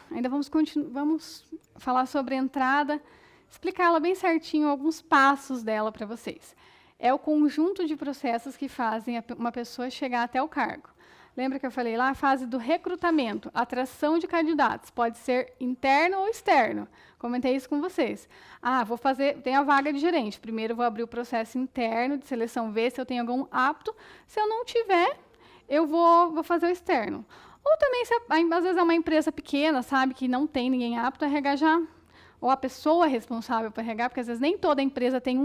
Speaker 1: vamos falar sobre a entrada, explicá-la bem certinho, alguns passos dela para vocês. É o conjunto de processos que fazem uma pessoa chegar até o cargo. Lembra que eu falei lá a fase do recrutamento, atração de candidatos, pode ser interno ou externo. Comentei isso com vocês. Tem a vaga de gerente. Primeiro vou abrir o processo interno de seleção, ver se eu tenho algum apto. Se eu não tiver, eu vou fazer o externo. Ou também, às vezes é uma empresa pequena, sabe, que não tem ninguém apto, a RH já, ou a pessoa responsável para RH, porque às vezes nem toda empresa tem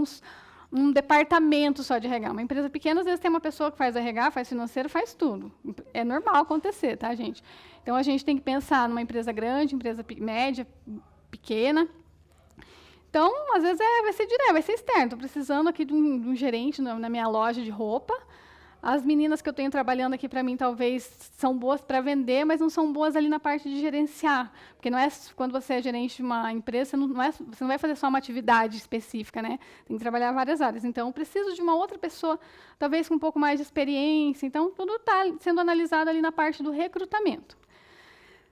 Speaker 1: um departamento só de RH. Uma empresa pequena, às vezes, tem uma pessoa que faz RH, faz financeiro, faz tudo. É normal acontecer, tá, gente? Então, a gente tem que pensar numa empresa grande, empresa média, pequena. Então, às vezes, vai ser direto, vai ser externo. Estou precisando aqui de um gerente na minha loja de roupa. As meninas que eu tenho trabalhando aqui para mim, talvez, são boas para vender, mas não são boas ali na parte de gerenciar. Porque não é quando você é gerente de uma empresa, você não vai fazer só uma atividade específica, né? Tem que trabalhar várias áreas. Então, eu preciso de uma outra pessoa, talvez com um pouco mais de experiência. Então, tudo está sendo analisado ali na parte do recrutamento.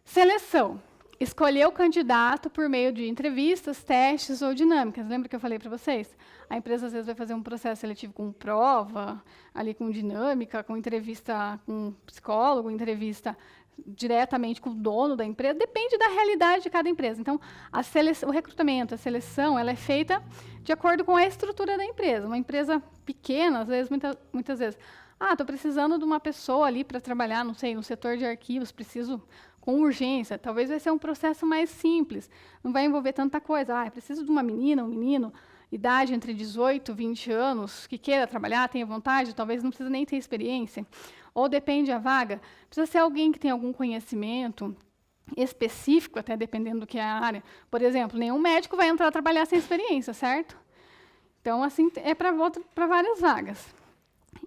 Speaker 1: Seleção. Escolher o candidato por meio de entrevistas, testes ou dinâmicas. Lembra que eu falei para vocês? A empresa, às vezes, vai fazer um processo seletivo com prova, ali com dinâmica, com entrevista com psicólogo, entrevista diretamente com o dono da empresa. Depende da realidade de cada empresa. Então, o recrutamento, a seleção, ela é feita de acordo com a estrutura da empresa. Uma empresa pequena, às vezes, muitas vezes, estou precisando de uma pessoa ali para trabalhar, não sei, no setor de arquivos, preciso com urgência. Talvez vai ser um processo mais simples, não vai envolver tanta coisa. Preciso de uma menina, um menino, idade entre 18 e 20 anos, que queira trabalhar, tenha vontade, talvez não precisa nem ter experiência. Ou depende da vaga, precisa ser alguém que tenha algum conhecimento específico, até dependendo do que é a área. Por exemplo, nenhum médico vai entrar a trabalhar sem experiência, certo? Então, assim, é para várias vagas.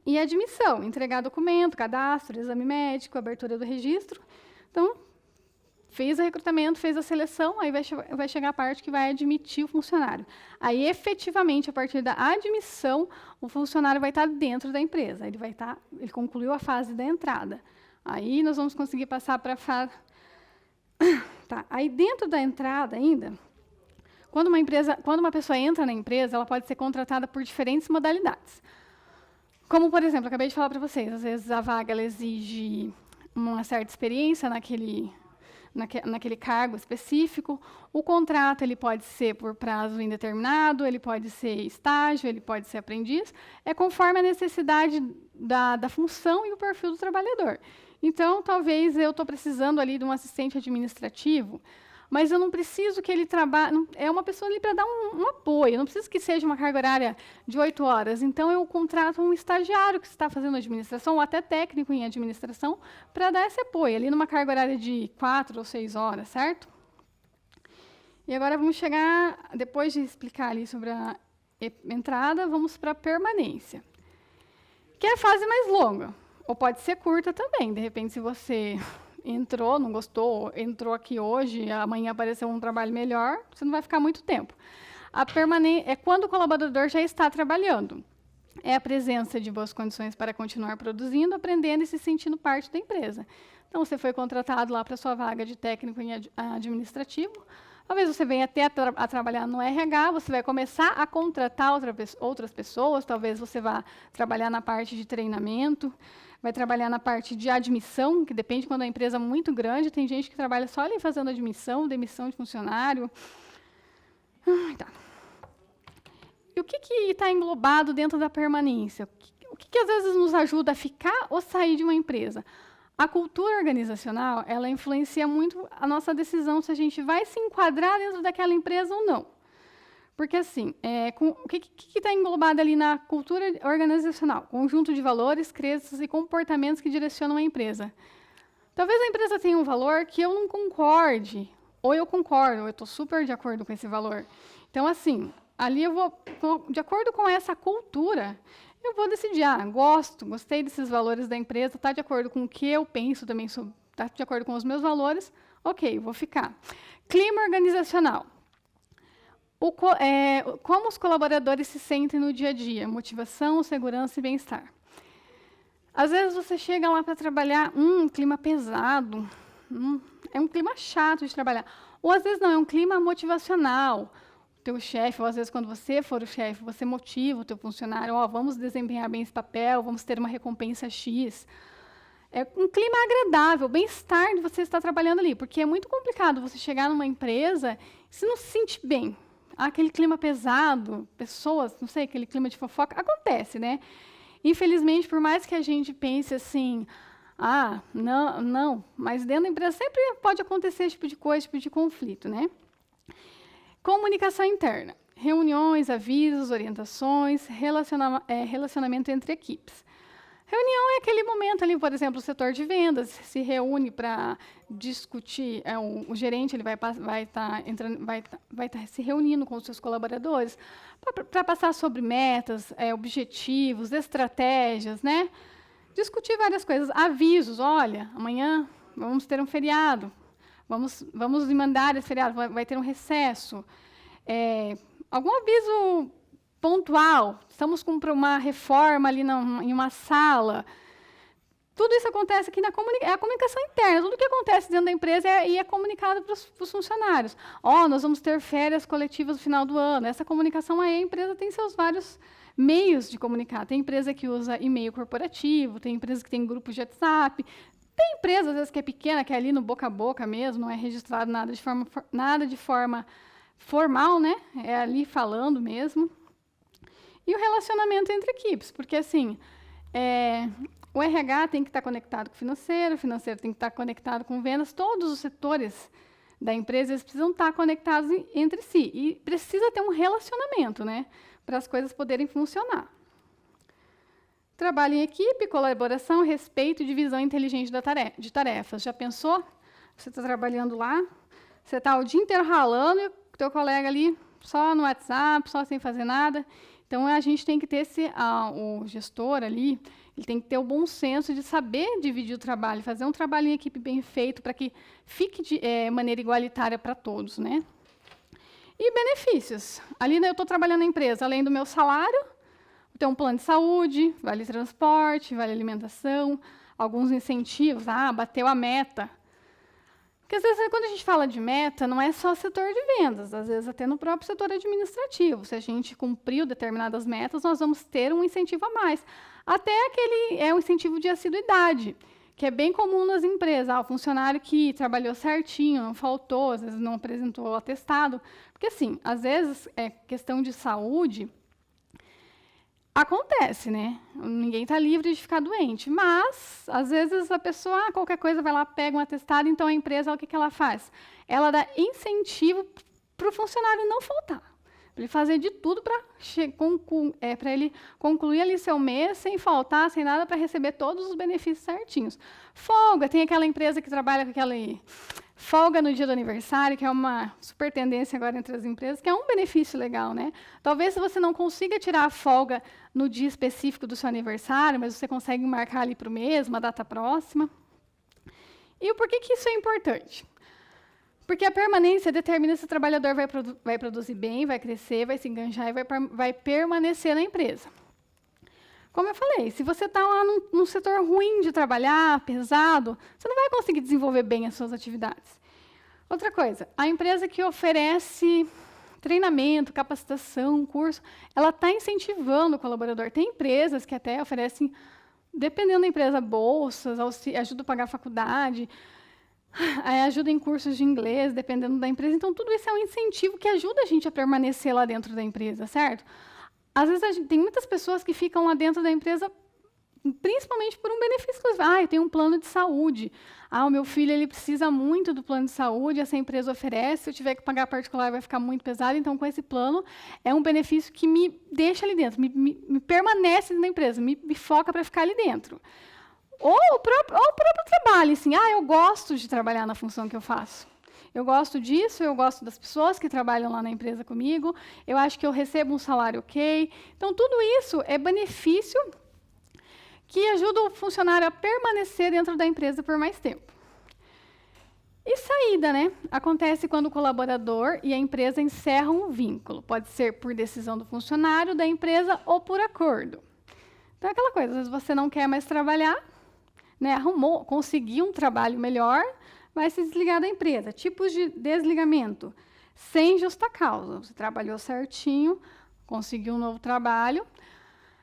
Speaker 1: E admissão, entregar documento, cadastro, exame médico, abertura do registro. Então, fez o recrutamento, fez a seleção, aí vai chegar a parte que vai admitir o funcionário. Aí, efetivamente, a partir da admissão, o funcionário vai estar dentro da empresa. Ele concluiu a fase da entrada. Aí, nós vamos conseguir passar para a fase... Tá. Aí, dentro da entrada ainda, quando uma pessoa entra na empresa, ela pode ser contratada por diferentes modalidades. Como, por exemplo, eu acabei de falar para vocês, às vezes a vaga ela exige uma certa experiência naquele cargo específico. O contrato ele pode ser por prazo indeterminado, ele pode ser estágio, ele pode ser aprendiz, é conforme a necessidade da função e o perfil do trabalhador. Então, talvez eu estou precisando ali de um assistente administrativo, mas eu não preciso que ele trabalhe... É uma pessoa ali para dar um apoio, eu não preciso que seja uma carga horária de 8 horas. Então, eu contrato um estagiário que está fazendo administração, ou até técnico em administração, para dar esse apoio, ali numa carga horária de 4 ou 6 horas, certo? E agora vamos chegar, depois de explicar ali sobre a entrada, vamos para a permanência, que é a fase mais longa, ou pode ser curta também. De repente, se você... entrou, não gostou, entrou aqui hoje, amanhã apareceu um trabalho melhor, você não vai ficar muito tempo. A permanência é quando o colaborador já está trabalhando. É a presença de boas condições para continuar produzindo, aprendendo e se sentindo parte da empresa. Então, você foi contratado lá para a sua vaga de técnico em administrativo, talvez você venha até a trabalhar no RH, você vai começar a contratar outras pessoas, talvez você vá trabalhar na parte de treinamento, vai trabalhar na parte de admissão, que depende quando a empresa é muito grande, tem gente que trabalha só ali fazendo admissão, demissão de funcionário. Tá. E o que está englobado dentro da permanência? O que às vezes nos ajuda a ficar ou sair de uma empresa? A cultura organizacional, ela influencia muito a nossa decisão se a gente vai se enquadrar dentro daquela empresa ou não. Porque, assim, o que está englobado ali na cultura organizacional? Conjunto de valores, crenças e comportamentos que direcionam a empresa. Talvez a empresa tenha um valor que eu não concorde, ou eu concordo, ou eu estou super de acordo com esse valor. Então, assim, ali eu vou, de acordo com essa cultura, Eu vou decidir, gostei desses valores da empresa, está de acordo com o que eu penso também, está de acordo com os meus valores, ok, vou ficar. Clima organizacional. Como os colaboradores se sentem no dia a dia, motivação, segurança e bem-estar. Às vezes você chega lá para trabalhar, clima pesado, é um clima chato de trabalhar. Ou às vezes não, é um clima motivacional. O teu chefe, ou às vezes quando você for o chefe, você motiva o teu funcionário, vamos desempenhar bem esse papel, vamos ter uma recompensa X. É um clima agradável, bem-estar de você estar trabalhando ali, porque é muito complicado você chegar numa empresa e se não se sentir bem. Aquele clima pesado, pessoas, não sei, aquele clima de fofoca, acontece, né? Infelizmente, por mais que a gente pense assim, não, mas dentro da empresa sempre pode acontecer esse tipo de coisa, esse tipo de conflito, né? Comunicação interna, reuniões, avisos, orientações, relacionamento entre equipes. Reunião é aquele momento ali, por exemplo, o setor de vendas se reúne para discutir, o gerente ele vai estar se reunindo com os seus colaboradores para passar sobre metas, objetivos, estratégias, né? Discutir várias coisas, avisos, olha, amanhã vamos ter um feriado, vamos mandar esse feriado, vai ter um recesso, algum aviso pontual, estamos com uma reforma ali em uma sala. Tudo isso acontece aqui é a comunicação interna. Tudo que acontece dentro da empresa é comunicado para os funcionários. Nós vamos ter férias coletivas no final do ano. Essa comunicação aí, a empresa tem seus vários meios de comunicar. Tem empresa que usa e-mail corporativo, tem empresa que tem grupos de WhatsApp, tem empresa, às vezes, que é pequena, que é ali no boca a boca mesmo, não é registrado nada de forma formal, né? É ali falando mesmo. E o relacionamento entre equipes, porque assim, o RH tem que estar conectado com o financeiro tem que estar conectado com vendas, todos os setores da empresa eles precisam estar conectados entre si. E precisa ter um relacionamento, né, para as coisas poderem funcionar. Trabalho em equipe, colaboração, respeito e divisão inteligente de tarefas. Já pensou? Você está trabalhando lá, você está o dia inteiro ralando e o teu colega ali só no WhatsApp, só sem fazer nada. Então, a gente tem que ter o gestor ali, ele tem que ter o bom senso de saber dividir o trabalho, fazer um trabalho em equipe bem feito, para que fique de maneira igualitária para todos, né? E benefícios. Ali eu estou trabalhando na empresa, além do meu salário, tem um plano de saúde, vale transporte, vale alimentação, alguns incentivos, bateu a meta. Porque, às vezes, quando a gente fala de meta, não é só setor de vendas, às vezes até no próprio setor administrativo. Se a gente cumpriu determinadas metas, nós vamos ter um incentivo a mais. Até aquele um incentivo de assiduidade, que é bem comum nas empresas. O funcionário que trabalhou certinho, não faltou, às vezes não apresentou o atestado. Porque, assim, às vezes, questão de saúde, acontece, né? Ninguém está livre de ficar doente, mas, às vezes, a pessoa, qualquer coisa, vai lá, pega um atestado, então a empresa, o que ela faz? Ela dá incentivo para o funcionário não faltar, para ele fazer de tudo para ele concluir ali seu mês sem faltar, sem nada, para receber todos os benefícios certinhos. Folga, tem aquela empresa que trabalha com aquela folga no dia do aniversário, que é uma super tendência agora entre as empresas, que é um benefício legal, né? Talvez se você não consiga tirar a folga no dia específico do seu aniversário, mas você consegue marcar ali para o mês, uma data próxima. E por que isso é importante? Porque a permanência determina se o trabalhador vai produzir bem, vai crescer, vai se enganjar e vai permanecer na empresa. Como eu falei, se você está lá num setor ruim de trabalhar, pesado, você não vai conseguir desenvolver bem as suas atividades. Outra coisa, a empresa que oferece treinamento, capacitação, curso, ela está incentivando o colaborador. Tem empresas que até oferecem, dependendo da empresa, bolsas, ajuda a pagar a faculdade, ajuda em cursos de inglês, dependendo da empresa. Então, tudo isso é um incentivo que ajuda a gente a permanecer lá dentro da empresa, certo? Às vezes, tem muitas pessoas que ficam lá dentro da empresa principalmente por um benefício exclusivo. Eu tenho um plano de saúde. O meu filho ele precisa muito do plano de saúde, essa empresa oferece, se eu tiver que pagar particular vai ficar muito pesado, então com esse plano é um benefício que me deixa ali dentro, me permanece na empresa, me foca para ficar ali dentro. Ou o próprio trabalho, assim, eu gosto de trabalhar na função que eu faço. Eu gosto disso, eu gosto das pessoas que trabalham lá na empresa comigo, eu acho que eu recebo um salário ok. Então, tudo isso é benefício que ajuda o funcionário a permanecer dentro da empresa por mais tempo. E saída, né? Acontece quando o colaborador e a empresa encerram um vínculo. Pode ser por decisão do funcionário, da empresa ou por acordo. Então, é aquela coisa, às vezes você não quer mais trabalhar, né? Conseguiu um trabalho melhor, vai se desligar da empresa. Tipos de desligamento. Sem justa causa. Você trabalhou certinho, conseguiu um novo trabalho,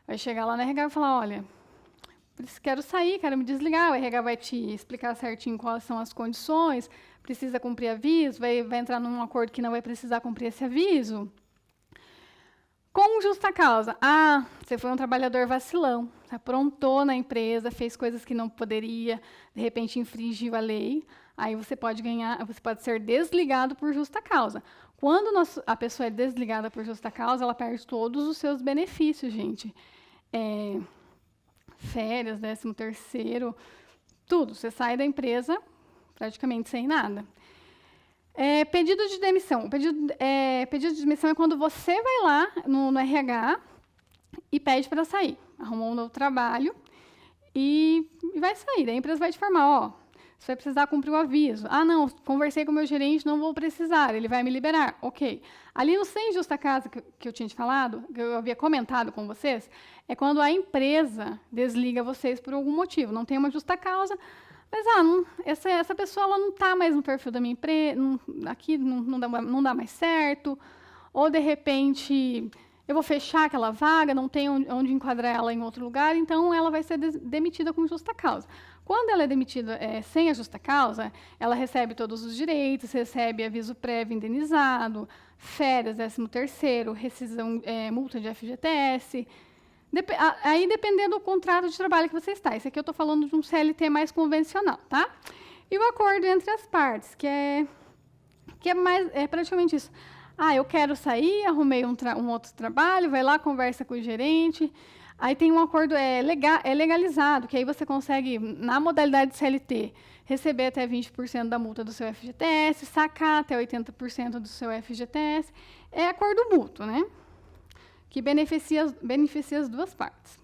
Speaker 1: vai chegar lá na RH e falar, olha, quero sair, quero me desligar. O RH vai te explicar certinho quais são as condições, precisa cumprir aviso, vai entrar num acordo que não vai precisar cumprir esse aviso. Com justa causa. Ah, você foi um trabalhador vacilão, aprontou na empresa, fez coisas que não poderia, de repente infringiu a lei. Aí você pode ser desligado por justa causa. Quando a pessoa é desligada por justa causa, ela perde todos os seus benefícios, gente. Férias, 13º, tudo. Você sai da empresa praticamente sem nada. Pedido de demissão. Pedido de demissão é quando você vai lá no RH e pede para sair. Arrumou um novo trabalho e vai sair. Daí a empresa vai te informar, ó, você vai precisar cumprir o aviso. Ah, não, conversei com o meu gerente, não vou precisar, ele vai me liberar. Ok. Ali no sem justa causa que eu tinha te falado, que eu havia comentado com vocês, é quando a empresa desliga vocês por algum motivo. Não tem uma justa causa, mas essa pessoa ela não está mais no perfil da minha empresa, aqui não dá mais certo. Ou, de repente, eu vou fechar aquela vaga, não tem onde enquadrar ela em outro lugar, então ela vai ser demitida com justa causa. Quando ela é demitida sem a justa causa, ela recebe todos os direitos, recebe aviso prévio indenizado, férias, 13º, rescisão, multa de FGTS. Aí, dependendo do contrato de trabalho que você está. Esse aqui eu estou falando de um CLT mais convencional, tá? E o acordo entre as partes, que é praticamente isso. Ah, eu quero sair, arrumei um outro trabalho, vai lá, conversa com o gerente. Aí tem um acordo legalizado, que aí você consegue, na modalidade CLT, receber até 20% da multa do seu FGTS, sacar até 80% do seu FGTS. É acordo mútuo, né? Que beneficia as duas partes.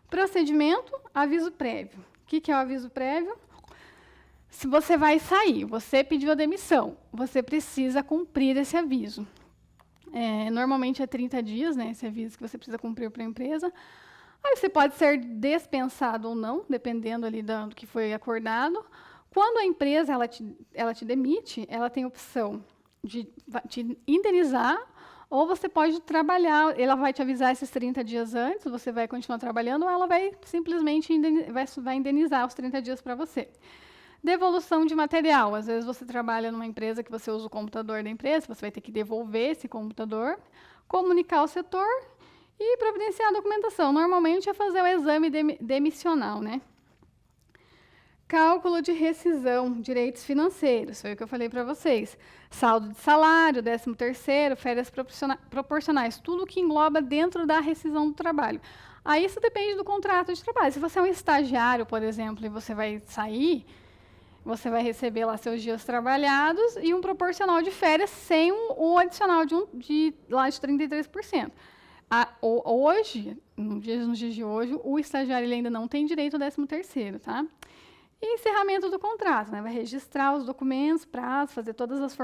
Speaker 1: Procedimento, aviso prévio. O que é o aviso prévio? Se você vai sair, você pediu a demissão, você precisa cumprir esse aviso. Normalmente é 30 dias, né, esse aviso que você precisa cumprir para a empresa. Aí você pode ser dispensado ou não, dependendo ali do que foi acordado. Quando a empresa ela te demite, ela tem a opção de te indenizar, ou você pode trabalhar, ela vai te avisar esses 30 dias antes, você vai continuar trabalhando, ou ela vai simplesmente vai indenizar os 30 dias para você. Devolução de material. Às vezes você trabalha numa empresa que você usa o computador da empresa, você vai ter que devolver esse computador, comunicar ao setor e providenciar a documentação. Normalmente é fazer o exame demissional, né? Cálculo de rescisão, direitos financeiros, foi o que eu falei para vocês. Saldo de salário, 13º, férias proporcionais, tudo que engloba dentro da rescisão do trabalho. Aí isso depende do contrato de trabalho. Se você é um estagiário, por exemplo, e você vai sair, você vai receber lá seus dias trabalhados e um proporcional de férias sem o adicional de 33%. Hoje, nos dias de hoje, o estagiário ele ainda não tem direito ao 13º, tá? E encerramento do contrato, né? Vai registrar os documentos, prazo, fazer todas as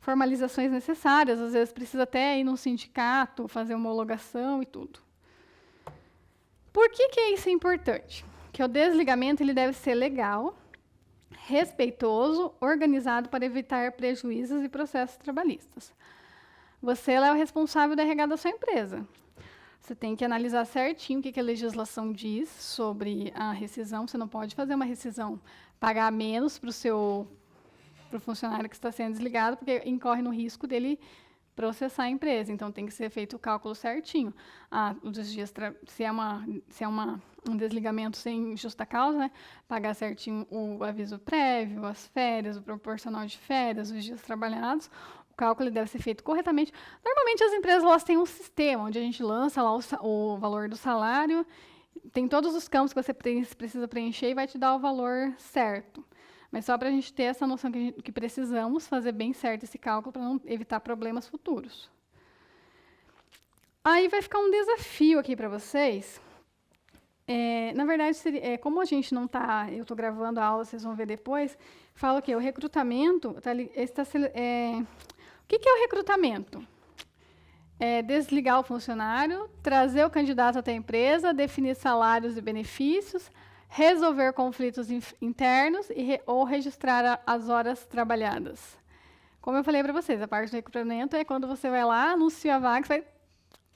Speaker 1: formalizações necessárias. Às vezes precisa até ir no sindicato, fazer homologação e tudo. Por que isso é importante? Que o desligamento ele deve ser legal, respeitoso, organizado para evitar prejuízos e processos trabalhistas. Você é o responsável da RH da sua empresa. Você tem que analisar certinho o que a legislação diz sobre a rescisão. Você não pode fazer uma rescisão, pagar menos para o funcionário que está sendo desligado, porque incorre no risco dele processar a empresa. Então, tem que ser feito o cálculo certinho. Os dias se é um desligamento sem justa causa, né? Pagar certinho o aviso prévio, as férias, o proporcional de férias, os dias trabalhados. O cálculo deve ser feito corretamente. Normalmente, as empresas elas têm um sistema onde a gente lança lá o valor do salário, tem todos os campos que você precisa preencher e vai te dar o valor certo. Mas só para a gente ter essa noção que precisamos fazer bem certo esse cálculo para não evitar problemas futuros. Aí vai ficar um desafio aqui para vocês. Na verdade, como a gente não está, eu estou gravando a aula, vocês vão ver depois, falo que o recrutamento, o que é o recrutamento? É desligar o funcionário, trazer o candidato até a empresa, definir salários e benefícios, resolver conflitos internos ou registrar as horas trabalhadas. Como eu falei para vocês, a parte do recrutamento é quando você vai lá, anuncia a vaga, você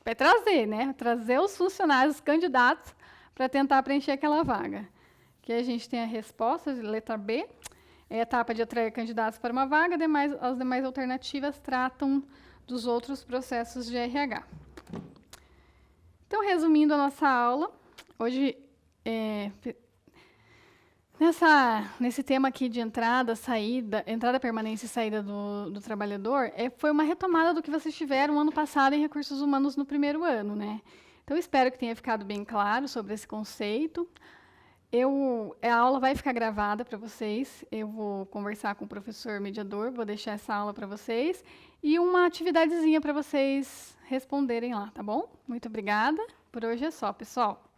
Speaker 1: vai trazer, né? Trazer os funcionários, os candidatos, para tentar preencher aquela vaga. Aqui a gente tem a resposta, letra B, é a etapa de atrair candidatos para uma vaga, as demais alternativas tratam dos outros processos de RH. Então, resumindo a nossa aula, hoje, nesse tema aqui de entrada, permanência e saída do trabalhador, foi uma retomada do que vocês tiveram ano passado em recursos humanos no primeiro ano, né? Então, espero que tenha ficado bem claro sobre esse conceito. A aula vai ficar gravada para vocês, eu vou conversar com o professor mediador, vou deixar essa aula para vocês, e uma atividadezinha para vocês responderem lá, tá bom? Muito obrigada, por hoje é só, pessoal.